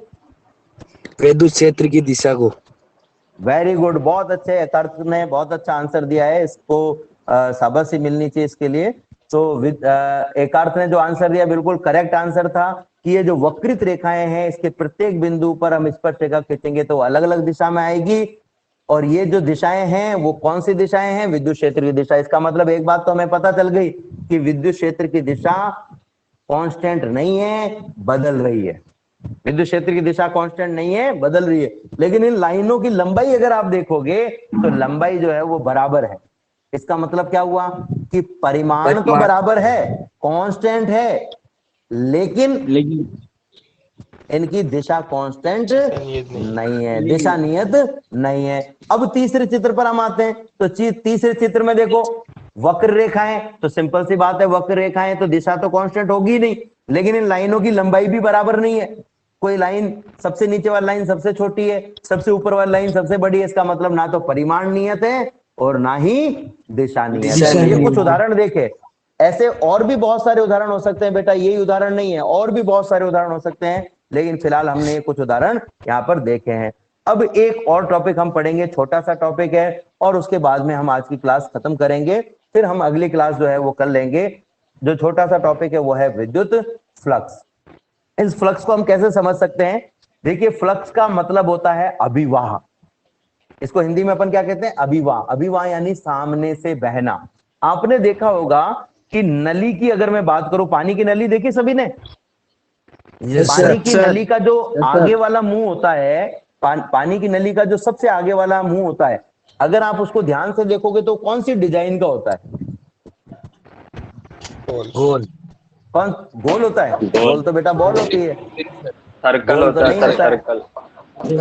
S2: विद्युत क्षेत्र की दिशा को।
S1: वेरी गुड, बहुत अच्छे, एकार्थ ने बहुत अच्छा आंसर दिया है, इसको शाबाशी मिलनी चाहिए इसके लिए। तो एकार्थ ने जो आंसर दिया बिल्कुल करेक्ट आंसर था कि ये जो वक्रित रेखाएं हैं इसके प्रत्येक बिंदु पर हम स्पर्श रेखा खींचेंगे तो अलग अलग दिशा में आएगी, और ये जो दिशाएं हैं वो कौन सी दिशाएं हैं? विद्युत क्षेत्र की दिशा। इसका मतलब एक बात तो हमें पता चल गई कि विद्युत क्षेत्र की दिशा कांस्टेंट नहीं है, बदल रही है। विद्युत क्षेत्र की दिशा कांस्टेंट नहीं है, बदल रही है, लेकिन इन लाइनों की लंबाई अगर आप देखोगे तो लंबाई जो है वो बराबर है। इसका मतलब क्या हुआ कि परिमाण तो बराबर है, कांस्टेंट है, लेकिन इनकी दिशा कांस्टेंट नहीं है, दिशा नियत नहीं है। अब तीसरे चित्र पर हम आते हैं, तो तीसरे चित्र में देखो वक्र रेखाएं, तो सिंपल सी बात है, वक्र रेखाएं तो दिशा तो कांस्टेंट होगी ही नहीं, लेकिन इन लाइनों की लंबाई भी बराबर नहीं है। कोई लाइन, सबसे नीचे वाली लाइन सबसे छोटी है, सबसे ऊपर वाली लाइन सबसे बड़ी है, इसका मतलब ना तो परिमाण नियत है और ना ही दिशा नियत है। ये कुछ उदाहरण देखे, ऐसे और भी बहुत सारे उदाहरण हो सकते हैं बेटा, यही उदाहरण नहीं है, और भी बहुत सारे उदाहरण हो सकते हैं, लेकिन फिलहाल हमने कुछ उदाहरण यहाँ पर देखे हैं। अब एक और टॉपिक हम पढ़ेंगे, छोटा सा टॉपिक है, और उसके बाद में हम आज की क्लास खत्म करेंगे, फिर हम अगली क्लास जो है वो कर लेंगे। जो छोटा सा टॉपिक है वो है विद्युत फ्लक्स। इस फ्लक्स को हम कैसे समझ सकते हैं? देखिए, फ्लक्स का मतलब होता है अभिवाह। इसको हिंदी में अपन क्या कहते हैं? अभिवाह। अभिवाह यानी सामने से बहना। आपने देखा होगा कि नली की अगर मैं बात करूं, पानी की नली देखी सभी ने? पानी की नली का जो आगे वाला मुंह होता है, पानी की नली का जो सबसे आगे वाला मुंह होता है, अगर आप उसको ध्यान से देखोगे तो कौन सी डिजाइन का होता है?
S2: गोल।
S1: कौन? गोल होता है? गोल तो बेटा बॉल होती है,
S3: सर्कल
S1: गोल तो
S3: होता
S1: नहीं
S3: है,
S1: होता है,
S3: सर्कल।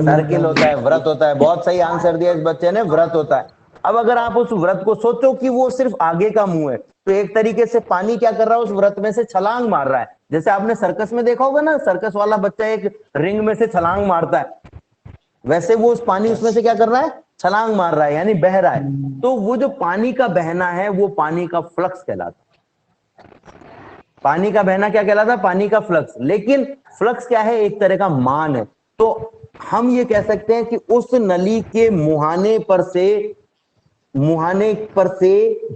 S1: सर्किल होता है, वृत्त होता है। बहुत सही आंसर दिया इस बच्चे ने, वृत्त होता है। अब अगर आप उस वृत्त को सोचो कि वो सिर्फ आगे का मुंह है, तो एक तरीके से पानी क्या कर रहा है, उस वृत्त में से छलांग मार रहा है। जैसे आपने सर्कस में देखा होगा ना, सर्कस वाला बच्चा एक रिंग में से छलांग मारता है, वैसे वो उस पानी उसमें से क्या कर रहा है? छलांग मार रहा है, यानी बह रहा है। तो वो जो पानी का बहना है वो पानी का फ्लक्स कहलाता है। पानी का बहना क्या कहलाता है? पानी का फ्लक्स। लेकिन फ्लक्स क्या है? एक तरह का मान है। तो हम ये कह सकते हैं कि उस नली के मुहाने पर से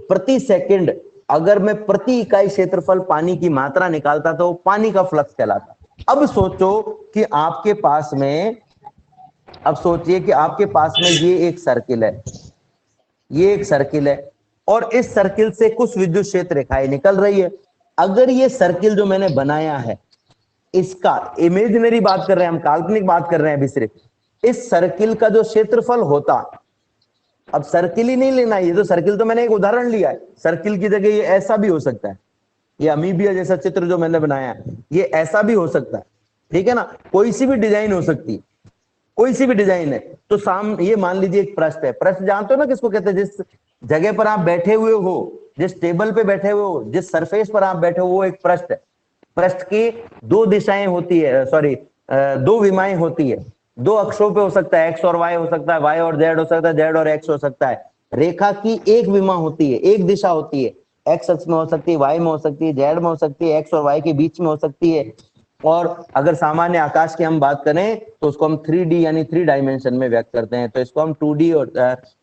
S1: प्रति सेकंड अगर मैं प्रति इकाई क्षेत्रफल पानी की मात्रा निकालता तो पानी का फ्लक्स कहलाता। अब सोचो कि आपके पास में, अब सोचिए कि आपके पास में ये एक सर्किल है, ये एक सर्किल है, और इस सर्किल से कुछ विद्युत क्षेत्र रेखाएं निकल रही है। अगर ये सर्किल जो मैंने बनाया है, इसका इमेजिनरी बात कर रहे हैं हम, काल्पनिक बात कर रहे हैं अभी सिर्फ, इस सर्किल का जो क्षेत्रफल होता, अब सर्किल ही नहीं लेना, ये तो सर्किल तो मैंने एक उदाहरण लिया है, सर्किल की जगह ये ऐसा भी हो सकता है, ये अमीबिया जैसा चित्र जो मैंने बनाया है ये ऐसा भी हो सकता है, ठीक है ना? कोई सी भी डिजाइन हो सकती है, कोई सी भी डिजाइन है। तो ये मान लीजिए एक पृष्ठ है। पृष्ठ जानते हो ना किसको कहते हैं? जिस जगह पर आप बैठे हुए हो, जिस टेबल पे बैठे हुए हो, जिस सरफेस पर आप बैठे हो, वो एक पृष्ठ है। पृष्ठ की दो दिशाएं होती है, सॉरी, दो विमाएं होती है, दो अक्षों पे हो सकता है, एक्स और वाई हो सकता है, वाई और जेड हो सकता है, जेड और एक्स हो सकता है। रेखा की एक विमा होती है, एक दिशा होती है, एक्स अक्ष में हो सकती है, वाई में हो सकती है, जेड में हो सकती है, एक्स और वाई के बीच में हो सकती है। और अगर सामान्य आकाश की हम बात करें तो उसको हम 3D यानी 3 डायमेंशन में व्यक्त करते हैं, तो इसको हम 2D, और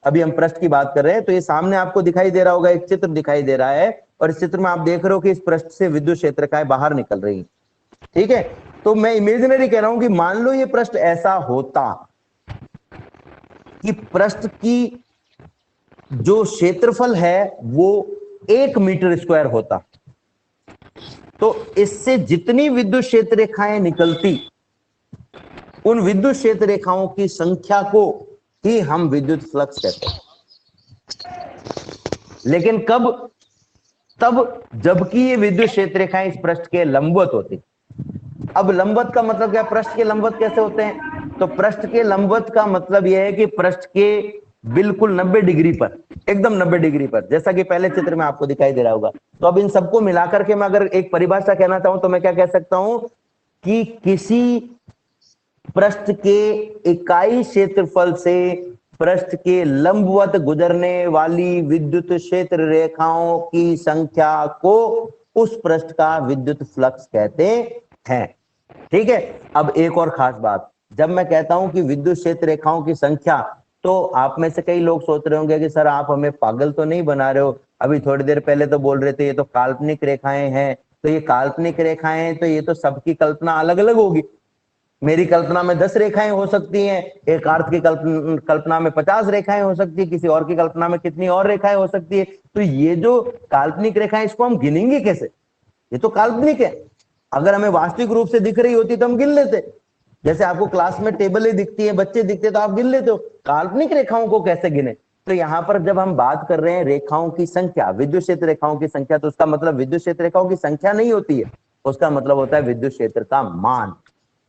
S1: अभी हम पृष्ठ की बात कर रहे हैं। तो ये सामने आपको दिखाई दे रहा होगा, एक चित्र दिखाई दे रहा है, और इस चित्र में आप देख रहे हो कि इस पृष्ठ से विद्युत क्षेत्रकाएं बाहर निकल रही हैं, ठीक है? तो मैं इमेजिनरी कह रहा हूं कि मान लो ये पृष्ठ ऐसा होता कि पृष्ठ की जो क्षेत्रफल है वो 1 मीटर स्क्वायर होता, तो इससे जितनी विद्युत क्षेत्र रेखाएं निकलती, उन विद्युत क्षेत्र रेखाओं की संख्या को ही हम विद्युत फ्लक्स कहते हैं। लेकिन कब? तब जबकि ये विद्युत क्षेत्र रेखाएं इस पृष्ठ के लंबवत होती। अब लंबवत का मतलब क्या? पृष्ठ के लंबवत कैसे होते हैं? तो पृष्ठ के लंबवत का मतलब यह है कि पृष्ठ के बिल्कुल 90 डिग्री पर, एकदम 90 डिग्री पर, जैसा कि पहले चित्र में आपको दिखाई दे रहा होगा। तो अब इन सबको मिलाकर के मैं अगर एक परिभाषा कहना चाहूं तो मैं क्या कह सकता हूं कि किसी पृष्ठ के इकाई क्षेत्रफल से पृष्ठ के लंबवत गुजरने वाली विद्युत क्षेत्र रेखाओं की संख्या को उस पृष्ठ का विद्युत फ्लक्स कहते हैं, ठीक है? अब एक और खास बात, जब मैं कहता हूं कि विद्युत क्षेत्र रेखाओं की संख्या, तो आप में से कई लोग सोच रहे होंगे कि सर आप हमें पागल तो नहीं बना रहे हो, अभी थोड़ी देर पहले तो बोल रहे थे ये तो काल्पनिक रेखाएं हैं। तो ये काल्पनिक रेखाएं, तो ये तो सबकी कल्पना अलग अलग होगी। मेरी कल्पना में 10 रेखाएं हो सकती हैं, एक अर्थ की कल्पना में 50 रेखाएं हो सकती है, किसी और की कल्पना में कितनी और रेखाएं हो सकती है। तो ये जो काल्पनिक रेखाएं, इसको हम गिनेंगे कैसे? ये तो काल्पनिक है। अगर हमें वास्तविक रूप से दिख रही होती तो हम गिन लेते, जैसे आपको क्लास में टेबलें दिखती है, बच्चे दिखते तो आप गिन लेते हो। काल्पनिक रेखाओं को कैसे गिने? तो यहाँ पर जब हम बात कर रहे हैं रेखाओं की संख्या, विद्युत क्षेत्र रेखाओं की संख्या, तो उसका मतलब विद्युत क्षेत्र रेखाओं की संख्या नहीं होती है, उसका मतलब होता है विद्युत क्षेत्र का मान,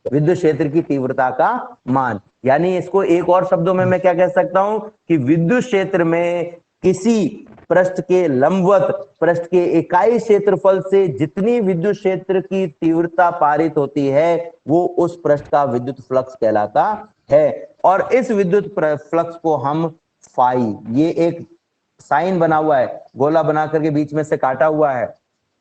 S1: विद्युत क्षेत्र की तीव्रता का मान। यानी इसको एक और शब्दों में मैं क्या कह सकता हूं कि विद्युत क्षेत्र में किसी पृष्ठ के लंबवत पृष्ठ के इकाई क्षेत्रफल से जितनी विद्युत क्षेत्र की तीव्रता पारित होती है वो उस पृष्ठ का विद्युत फ्लक्स कहलाता है। और इस विद्युत फ्लक्स को हम फाई, ये एक साइन बना हुआ है, गोला बना करके बीच में से काटा हुआ है,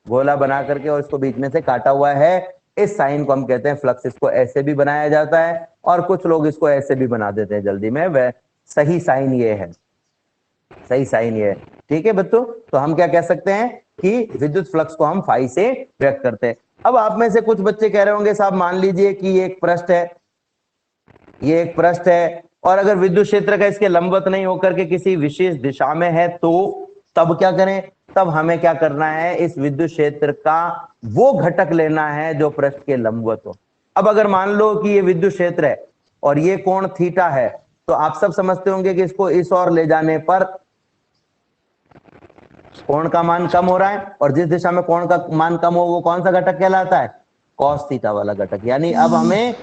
S1: गोला बना करके और इसको बीच में से काटा हुआ है, इस साइन को हम कहते हैं फ्लक्स। इसको ऐसे भी बनाया जाता है और कुछ लोग इसको ऐसे भी बना देते हैं जल्दी में, वह सही साइन ये है, सही साइन ये है। ठीक है बच्चों, तो हम क्या कह सकते हैं कि विद्युत फ्लक्स को हम फाई से व्यक्त करते हैं। अब आप में से कुछ बच्चे कह रहे होंगे साहब मान लीजिए कि ये एक पृष्ठ है, ये एक पृष्ठ है और अगर विद्युत क्षेत्र का इसके लंबवत नहीं होकर के किसी विशेष दिशा में है तो तब क्या करें? तब हमें क्या करना है, इस विद्युत क्षेत्र का वो घटक लेना है जो पृष्ठ के लंबवत हो। अब अगर मान लो कि ये विद्युत क्षेत्र है और ये कोण थीटा है, तो आप सब समझते होंगे कि इसको इस ओर ले जाने पर कोण का मान कम हो रहा है और जिस दिशा में कोण का मान कम हो वो कौन सा घटक कहलाता है? कॉस थीटा वाला घटक। यानी अब हमें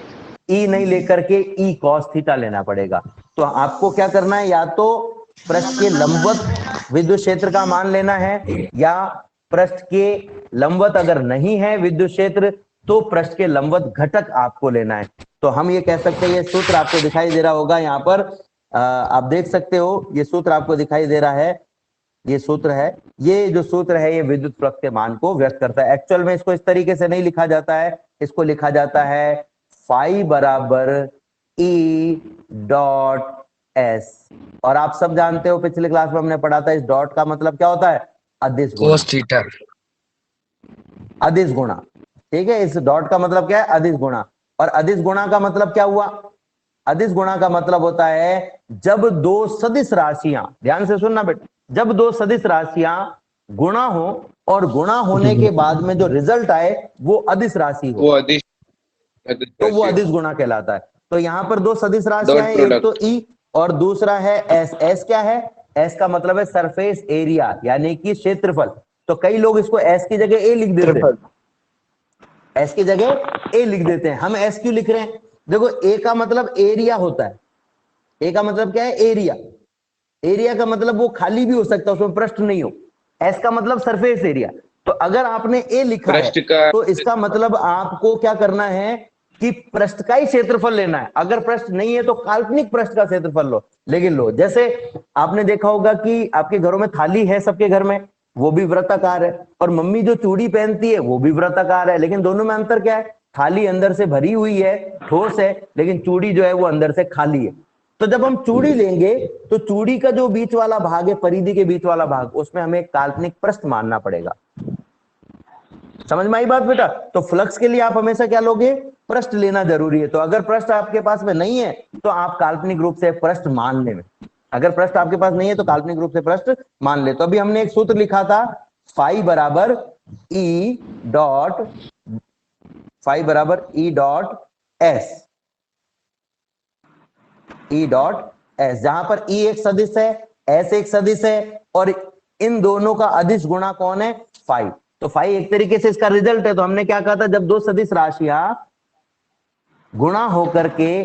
S1: ई नहीं लेकर के ई कॉस थीटा लेना पड़ेगा। तो आपको क्या करना है, या तो पृष्ठ के लंबवत विद्युत क्षेत्र का मान लेना है, या पृष्ठ के लंबवत अगर नहीं है विद्युत क्षेत्र तो पृष्ठ के लंबवत घटक आपको लेना है। तो हम ये कह सकते हैं, ये सूत्र आपको दिखाई दे रहा होगा यहाँ पर, आप देख सकते हो, ये सूत्र आपको दिखाई दे रहा है, ये सूत्र है, ये जो सूत्र है ये विद्युत फ्लक्स के मान को व्यक्त करता है। एक्चुअल में इसको इस तरीके से नहीं लिखा जाता है, इसको लिखा जाता है फाई बराबर ई डॉट एस। और आप सब जानते हो पिछले क्लास में हमने पढ़ा था, इस डॉट का मतलब क्या होता है? अदिश गुणा,
S2: cos थीटा।
S1: अदिश गुणा। ठीक है, इस डॉट का मतलब क्या है? अदिश गुणा। और अदिश गुणा का मतलब क्या हुआ? अदिश गुणा का मतलब होता है जब दो सदिश राशियां, ध्यान से सुनना बेटा, जब दो सदिश राशियां गुणा हो और गुणा होने के बाद में जो रिजल्ट आए वो अदिश राशि हो,
S3: वो अदिश
S1: तो वो अदिश गुणा कहलाता है। तो यहाँ पर दो सदिश राशियां हैं, एक तो ई और दूसरा है एस। एस क्या है? एस का मतलब है सरफेस एरिया यानी कि क्षेत्रफल। तो कई लोग इसको एस की जगह ए लिख देते हैं, एस की जगह ए लिख देते हैं। हम एस क्यों लिख रहे हैं? देखो ए का मतलब एरिया होता है, ए का मतलब क्या है? एरिया। एरिया का मतलब वो खाली भी हो सकता है, उसमें पृष्ठ नहीं हो। एस का मतलब सरफेस एरिया। तो अगर आपने ए लिखा है तो इसका मतलब आपको क्या करना है कि पृष्ठ का ही क्षेत्रफल लेना है। अगर पृष्ठ नहीं है तो काल्पनिक पृष्ठ का क्षेत्रफल लो, लेकिन लो। जैसे आपने देखा होगा कि आपके घरों में थाली है, सबके घर में, वो भी वृत्ताकार है, और मम्मी जो चूड़ी पहनती है वो भी वृत्ताकार है, लेकिन दोनों में अंतर क्या है? थाली अंदर से भरी हुई है, ठोस है, लेकिन चूड़ी जो है वो अंदर से खाली है। तो जब हम चूड़ी लेंगे तो चूड़ी का जो बीच वाला भाग है, परिधि के बीच वाला भाग, उसमें हमें एक काल्पनिक पृष्ठ मानना पड़ेगा। समझ में आई बात बेटा? तो फ्लक्स के लिए आप हमेशा क्या लोगे? पृष्ठ लेना जरूरी है। तो अगर पृष्ठ आपके पास में नहीं है तो आप काल्पनिक रूप से पृष्ठ मान ले। अगर पृष्ठ आपके पास नहीं है तो काल्पनिक रूप से पृष्ठ मान ले। तो अभी हमने एक सूत्र लिखा था, फाई बराबर ई डॉट, फाई बराबर E dot S, E dot S, जहां पर ई एक सदिश है, एस एक सदिश है, और इन दोनों का अदिश गुणा कौन है? फाई। तो फाई एक तरीके से इसका रिजल्ट है। तो हमने क्या कहा था, जब दो सदिश राशियां गुणा होकर के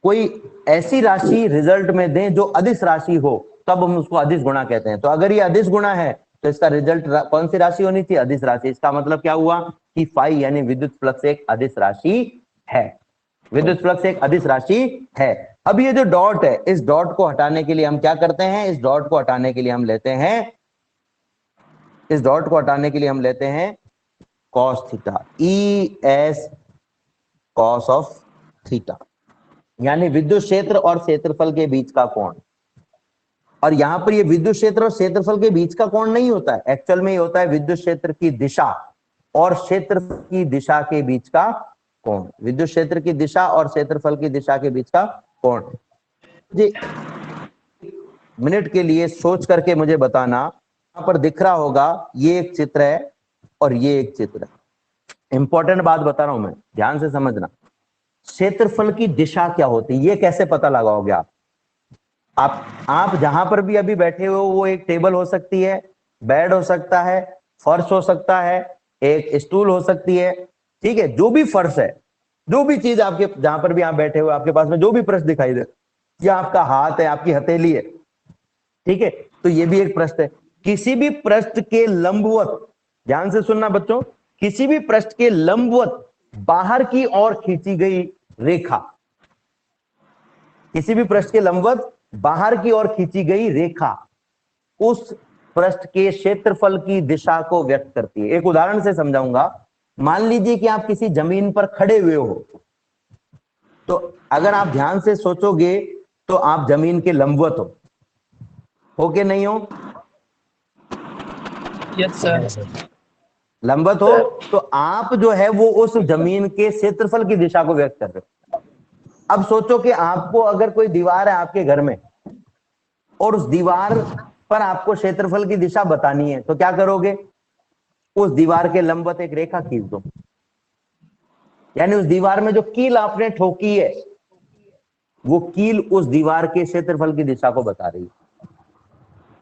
S1: कोई ऐसी राशि रिजल्ट में दें जो अदिश राशि हो, तब हम उसको अदिश गुणा कहते हैं। तो अगर ये अदिश गुणा है तो इसका रिजल्ट कौन सी राशि होनी चाहिए? अदिश राशि। इसका मतलब क्या हुआ कि फाई यानी विद्युत फ्लक्स एक अदिश राशि है, विद्युत फ्लक्स एक अदिश राशि है। अब ये जो डॉट है, इस डॉट को हटाने के लिए हम क्या करते हैं? इस डॉट को हटाने के लिए हम लेते हैं, इस डॉट को हटाने के लिए हम लेते हैं cos theta, E S cos of theta, यानी विद्युत क्षेत्र और क्षेत्रफल के बीच का कोण। और यहां पर ये विद्युत क्षेत्र और क्षेत्रफल के बीच का कोण नहीं होता है, एक्चुअल में ये होता है विद्युत क्षेत्र की दिशा और क्षेत्रफल की दिशा के बीच का कोण। विद्युत क्षेत्र की दिशा और क्षेत्रफल की दिशा के बीच का कोण। जी मिनट के लिए सोच करके मुझे बताना, यहां पर दिख रहा होगा ये एक चित्र है और ये एक चित्र है। इंपॉर्टेंट बात बता रहा हूं मैं, ध्यान से समझना। क्षेत्रफल की दिशा क्या होती है ये कैसे पता लगाओगे आप जहां पर भी अभी बैठे हो, वो एक टेबल हो सकती है, बेड हो सकता है, फर्श हो सकता है, एक स्टूल हो सकती है, ठीक है, जो भी फर्श है, जो भी चीज आपके जहां पर भी आप बैठे हो, आपके पास में जो भी पृष्ठ दिखाई दे, या आपका हाथ है, आपकी हथेली है, ठीक है, तो ये भी एक पृष्ठ है। किसी भी पृष्ठ के लंबवत, ध्यान से सुनना बच्चों, किसी भी पृष्ठ के लंबवत बाहर की ओर खींची गई रेखा, किसी भी पृष्ठ के लंबवत बाहर की ओर खींची गई रेखा उस पृष्ठ के क्षेत्रफल की दिशा को व्यक्त करती है। एक उदाहरण से समझाऊंगा। मान लीजिए कि आप किसी जमीन पर खड़े हुए हो, तो अगर आप ध्यान से सोचोगे तो आप जमीन के लंबवत हो कि नहीं हो?
S3: Yes sir.
S1: लंबवत हो, तो आप जो है वो उस जमीन के क्षेत्रफल की दिशा को व्यक्त कर रहे हो। अब सोचो कि आपको अगर कोई दीवार है आपके घर में और उस दीवार पर आपको क्षेत्रफल की दिशा बतानी है, तो क्या करोगे? उस दीवार के लंबवत एक रेखा खींच दो, यानी उस दीवार में जो कील आपने ठोकी है वो कील उस दीवार के क्षेत्रफल की दिशा को बता रही है।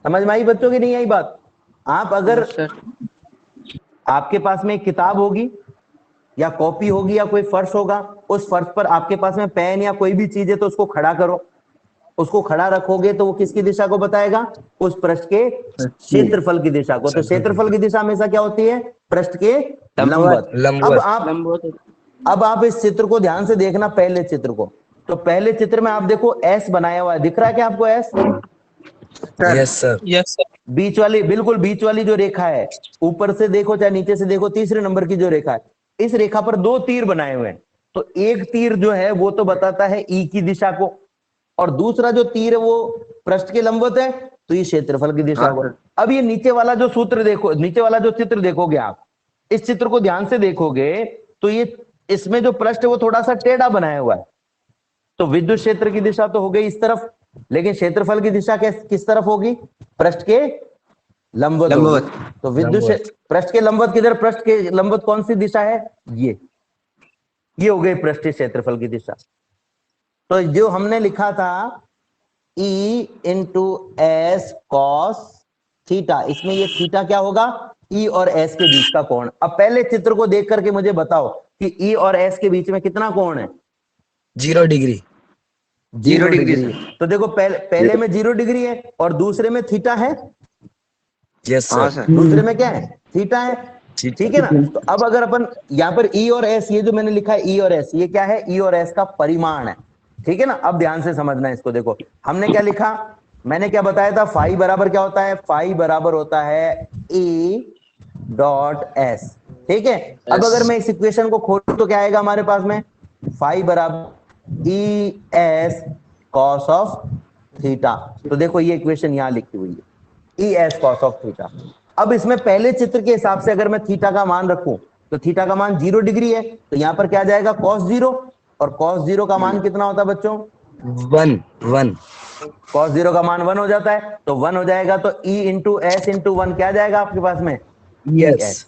S1: समझ में आई बच्चों की नहीं आई बात? आप अगर आपके पास में एक किताब होगी या कॉपी होगी या कोई फर्श होगा, उस फर्श पर आपके पास में पेन या कोई भी चीज है तो उसको खड़ा करो, उसको खड़ा रखोगे तो वो किसकी दिशा को बताएगा? उस पृष्ठ के क्षेत्रफल की दिशा को। तो क्षेत्रफल की दिशा हमेशा क्या होती है? पृष्ठ के लंबवत। अब आप इस चित्र को ध्यान से देखना, पहले चित्र को। तो पहले चित्र में आप देखो एस बनाया हुआ है, दिख रहा है क्या आपको S?
S2: Yes sir.
S3: Yes sir.
S1: बीच वाली, बिल्कुल बीच वाली जो रेखा है, ऊपर से देखो चाहे नीचे से देखो, तीसरे नंबर की जो रेखा है, इस रेखा पर दो तीर बनाए हुए हैं। तो एक तीर जो है वो तो बताता है ई की दिशा को, और दूसरा जो तीर है वो पृष्ठ के लंबवत है, तो ये क्षेत्रफल की दिशा को। अब ये नीचे वाला जो सूत्र देखो, नीचे वाला जो चित्र देखोगे आप, इस चित्र को ध्यान से देखोगे तो ये इसमें जो पृष्ठ है वो थोड़ा सा टेढ़ा बनाया हुआ है। तो विद्युत क्षेत्र की दिशा तो हो गई इस तरफ, लेकिन क्षेत्रफल की दिशा किस तरफ होगी? पृष्ठ के लंबवत होगी। तो विद्युत पृष्ठ के लंबवत किधर? पृष्ठ के लंबवत कौन सी दिशा है? ये हो गई पृष्ठीय क्षेत्रफल की दिशा। तो जो हमने लिखा था E into S cos theta, इसमें ये थीटा क्या होगा? E और S के बीच का कोण। अब पहले चित्र को देख करके मुझे बताओ कि E और S के बीच में कितना कोण है?
S2: 0 डिग्री।
S1: 0 डिग्री। तो देखो पहले में 0 डिग्री है और दूसरे में थीटा है।
S2: Yes sir.
S1: दूसरे में क्या है? थीटा है। ठीक है ना? तो अब अगर अपन यहाँ पर E और S, ये जो मैंने लिखा है E और S, ये क्या है? E और S का परिमाण है। ठीक है ना? अब ध्यान से समझना इसको। देखो हमने क्या लिखा, मैंने क्या बताया था? फाई बराबर क्या होता है? फाई बराबर होता है E डॉट S। ठीक है। अब अगर मैं इस इक्वेशन को खोलूं तो क्या आएगा हमारे पास में? फाई बराबर E S cos of theta. तो देखो ये इक्वेशन यहां लिखी हुई है, E S cos of theta. अब इसमें पहले चित्र के हिसाब से अगर मैं थीटा का मान रखूं तो थीटा का मान 0 डिग्री है, तो यहां पर क्या आ जाएगा? कॉस 0। और कॉस 0 का मान कितना होता है बच्चों?
S2: 1।
S1: कॉस 0 का मान 1 हो जाता है, तो 1 हो जाएगा। तो E इंटू एस इंटू 1 क्या जाएगा आपके पास में?
S2: यस।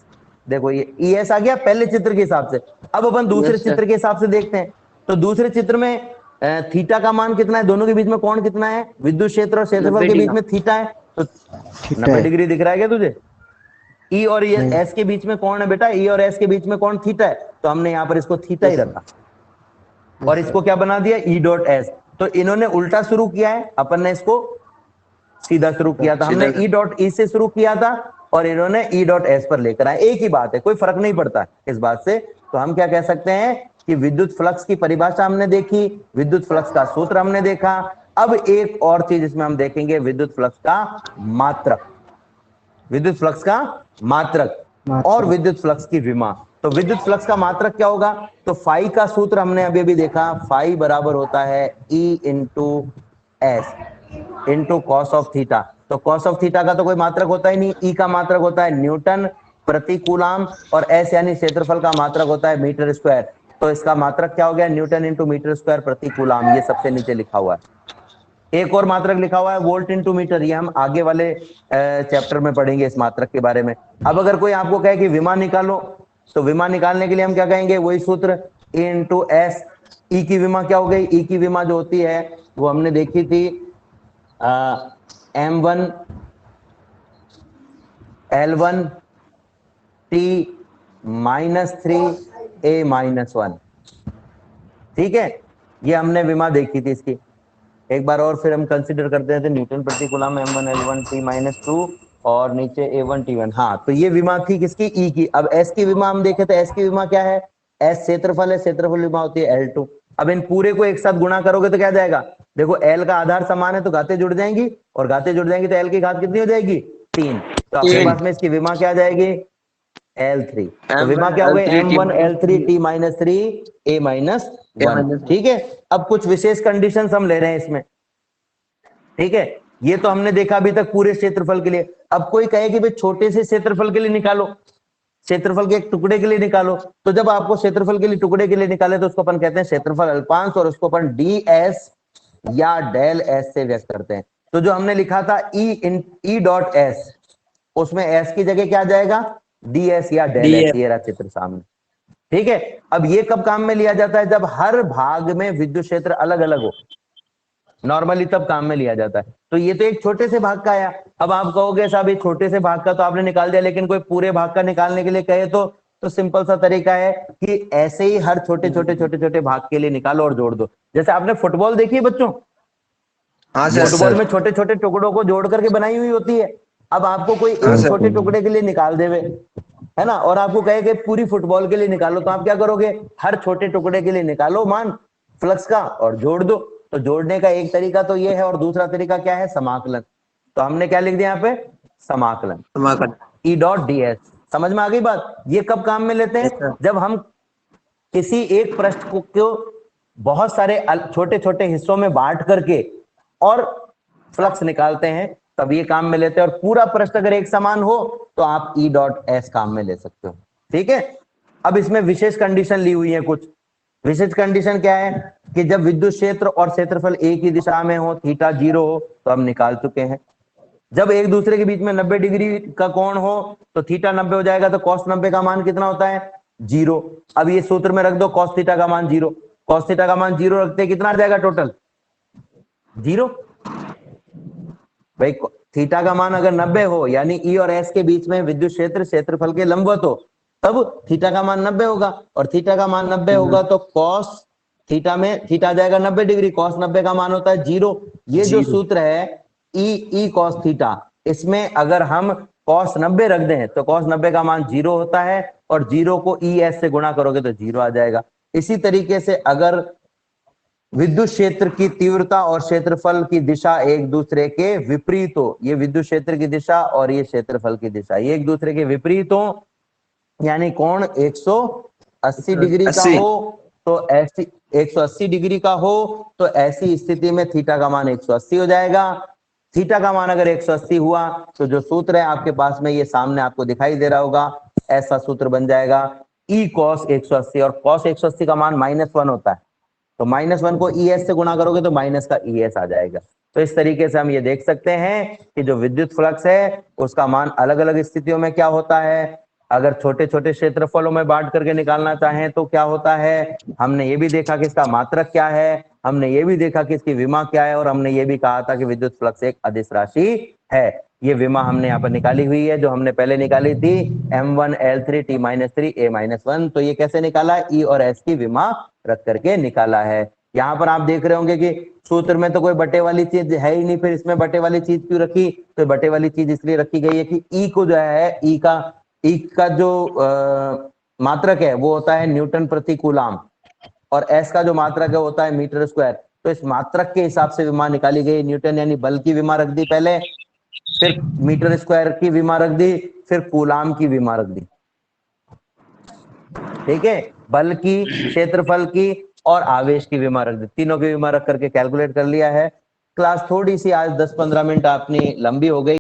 S1: देखो ये ES आ गया पहले चित्र के हिसाब से। अब अपन दूसरे चित्र के हिसाब से देखते हैं। तो दूसरे चित्र में थीटा का मान कितना है? दोनों के बीच में कोण कितना है? विद्युत क्षेत्र और क्षेत्रफल के बीच में थीटा है, तो 90 डिग्री दिख रहा है क्या तुझे? E और S के बीच में कौन है बेटा? E और S के बीच में कौन? थीटा है। तो हमने यहाँ पर इसको थीटा ही रखा और इसको क्या बना दिया? E dot S। तो इन्होंने उल्टा शुरू किया है, अपन ने इसको सीधा शुरू किया था। हमने E डॉट E से शुरू किया था और इन्होंने E डॉट S पर लेकर आए। एक ही बात है, कोई फर्क नहीं पड़ता इस बात से। तो हम क्या कह सकते हैं कि विद्युत फ्लक्स की परिभाषा हमने देखी, विद्युत फ्लक्स का सूत्र हमने देखा। अब एक और चीज इसमें हम देखेंगे, विद्युत फ्लक्स का मात्रक, विद्युत फ्लक्स का मात्रक और विद्युत फ्लक्स की विमा। तो विद्युत फ्लक्स का मात्रक क्या होगा? तो फाई का सूत्र हमने अभी अभी देखा, फाई बराबर होता है E into S into cos of theta. तो कॉस ऑफ थीटा का तो कोई मात्रक होता ही नहीं, E का मात्रक होता है न्यूटन प्रति कूलाम और S यानी क्षेत्रफल का मात्रक होता है मीटर स्क्वायर। तो इसका मात्रक क्या हो गया? न्यूटन इंटू मीटर स्क्वायर प्रति कूलाम। ये सबसे नीचे लिखा हुआ है। एक और मात्रक लिखा हुआ है वोल्ट इंटू मीटर, ये हम आगे वाले चैप्टर में पढ़ेंगे इस मात्रक के बारे में। अब अगर कोई आपको कहे कि विमा निकालो, तो विमा निकालने के लिए हम क्या कहेंगे? वही सूत्र E इंटू एस। ई की विमा क्या हो गई? ई की विमा जो होती है वो हमने देखी थी M1 L1 T -3 A -1। ठीक है, ये हमने विमा देखी थी इसकी। एक बार और फिर हम कंसिडर करते हैं, न्यूटन प्रति कूलम m1 l1 t-2 और नीचे a1 t1। हाँ, तो ये विमा थी किसकी? E की। अब S की विमा हम देखे तो S की विमा क्या है? S क्षेत्रफल है, क्षेत्रफल विमा होती है L2। अब इन पूरे को एक साथ गुणा करोगे तो क्या जाएगा? देखो L का आधार समान है तो घातें जुड़ जाएंगी, और घातें जुड़ जाएंगी तो L की घात कितनी हो जाएगी? 3। तो आपके पास में इसकी विमा क्या आ जाएगी? L3। तो विमा क्या हो गई? m1 l3 t-3 a-1। ठीक है। अब कुछ विशेष कंडीशंस हम ले रहे हैं इसमें, ठीक है। ये तो हमने देखा अभी तक पूरे क्षेत्रफल के लिए। अब कोई कहे कि भाई छोटे से क्षेत्रफल के लिए निकालो, क्षेत्रफल के एक टुकड़े के लिए निकालो, तो जब आपको क्षेत्रफल के लिए टुकड़े के लिए निकाले तो उसको अपन कहते हैं क्षेत्रफल अल्पांश, और उसको अपन ds या डेल s से व्यक्त करते हैं। तो जो हमने लिखा था E डॉट s, उसमें s की जगह क्या आ जाएगा? ds या डेल s। ये रहा चित्र सामने, ठीक है। अब ये कब काम में लिया जाता है? जब हर भाग में विद्युत क्षेत्र अलग अलग हो, नॉर्मली तब काम में लिया जाता है। तो ये तो एक छोटे से भाग का आया। अब आप कहोगे साहब ये छोटे से भाग का तो आपने निकाल दिया, लेकिन कोई पूरे भाग का निकालने के लिए कहे तो सिंपल सा तरीका है कि ऐसे ही हर छोटे छोटे छोटे छोटे भाग के लिए निकालो और जोड़ दो। जैसे आपने फुटबॉल देखी है बच्चों?
S2: हाँ
S1: फुटबॉल में छोटे छोटे टुकड़ों को जोड़ करके बनाई हुई होती है। अब आपको कोई एक छोटे टुकड़े के लिए निकाल देवे, है ना, और आपको कहे कि पूरी फुटबॉल के लिए निकालो, तो आप क्या करोगे? हर छोटे टुकड़े के लिए निकालो मान फ्लक्स का और जोड़ दो। तो जोड़ने का एक तरीका तो ये है, और दूसरा तरीका क्या है? समाकलन। तो हमने क्या लिख दिया यहाँ पे? समाकलन। E dot D S. समझ में आ गई बात? ये कब काम में लेते हैं? जब हम किसी एक पृष्ठ को बहुत सारे छोटे छोटे हिस्सों में बांट करके और फ्लक्स निकालते हैं, तब ये काम में लेते हैं। और पूरा पृष्ठ अगर एक समान हो तो आप ई डॉट एस काम में ले सकते हो, ठीक है। अब इसमें विशेष कंडीशन ली हुई है कुछ। विशेष कंडीशन क्या है? कि जब विद्युत क्षेत्र और क्षेत्रफल एक ही दिशा में हो, थीटा 0 हो, तो हम निकाल चुके हैं। जब एक दूसरे के बीच में 90 डिग्री का कोण हो तो थीटा 90 हो जाएगा, तो कॉस 90 का मान कितना होता है? 0। अब ये सूत्र में रख दो कॉस थीटा का मान 0। कॉस थीटा का मान 0 रखते कितना आ जाएगा टोटल? 0। भाई थीटा का मान अगर 90 हो, यानी ई और एस के बीच में विद्युत क्षेत्र क्षेत्रफल के लंबवत हो, तब थीटा का मान 90 होगा, और थीटा का मान 90 होगा तो कॉस थीटा में थीटा आ जाएगा 90 डिग्री, कॉस 90 का मान होता है 0। ये जो सूत्र है ई कॉस थीटा, इसमें अगर हम कॉस 90 रख दें तो कॉस 90 का मान 0 होता है, और 0 को ई एस से गुणा करोगे तो 0 आ जाएगा। इसी तरीके से अगर विद्युत क्षेत्र की तीव्रता और क्षेत्रफल की दिशा एक दूसरे के विपरीत हो, ये विद्युत क्षेत्र की दिशा और ये क्षेत्रफल की दिशा ये एक दूसरे के विपरीत हो, यानी कोण 180 डिग्री का हो, तो ऐसी 180 डिग्री का हो तो ऐसी स्थिति में थीटा का मान 180 हो जाएगा। थीटा का मान अगर 180 हुआ तो जो सूत्र है आपके पास में ये सामने आपको दिखाई दे रहा होगा, ऐसा सूत्र बन जाएगा ई कॉस 180, और कॉस 180 का मान -1 होता है, तो -1 को ई एस से गुणा करोगे तो माइनस का ई एस आ जाएगा। तो इस तरीके से हम ये देख सकते हैं कि जो विद्युत फ्लक्स है उसका मान अलग अलग स्थितियों में क्या होता है। अगर छोटे छोटे क्षेत्रफलों में बांट करके निकालना चाहें तो क्या होता है। हमने ये भी देखा कि इसका मात्रक क्या है, हमने ये भी देखा कि इसकी विमा क्या है, और हमने ये भी कहा था कि विद्युत फ्लक्स एक अदिश राशि है। ये विमा हमने यहाँ पर निकाली हुई है, जो हमने पहले निकाली थी m1 l3 t-3 a-1। तो ये कैसे निकाला? ई और एस की विमा रख करके निकाला है। यहाँ पर आप देख रहे होंगे कि सूत्र में तो कोई बटे वाली चीज है ही नहीं, फिर इसमें बटे वाली चीज क्यों रखी? तो बटे वाली चीज इसलिए रखी गई है कि ई को जो है ई का जो मात्रक है वो होता है न्यूटन प्रति कूलम, और एस का जो मात्रक है होता है मीटर स्क्वायर। तो इस मात्रक के हिसाब से विमा निकाली गई। न्यूटन यानी बल की विमा रख दी पहले, फिर मीटर स्क्वायर की विमा रख दी, फिर कूलम की विमा रख दी, ठीक है। बल की, क्षेत्रफल की और आवेश की विमा रख दी, तीनों की विमा रख करके कैलकुलेट कर लिया है। क्लास थोड़ी सी आज 10-15 मिनट अपनी लंबी हो गई।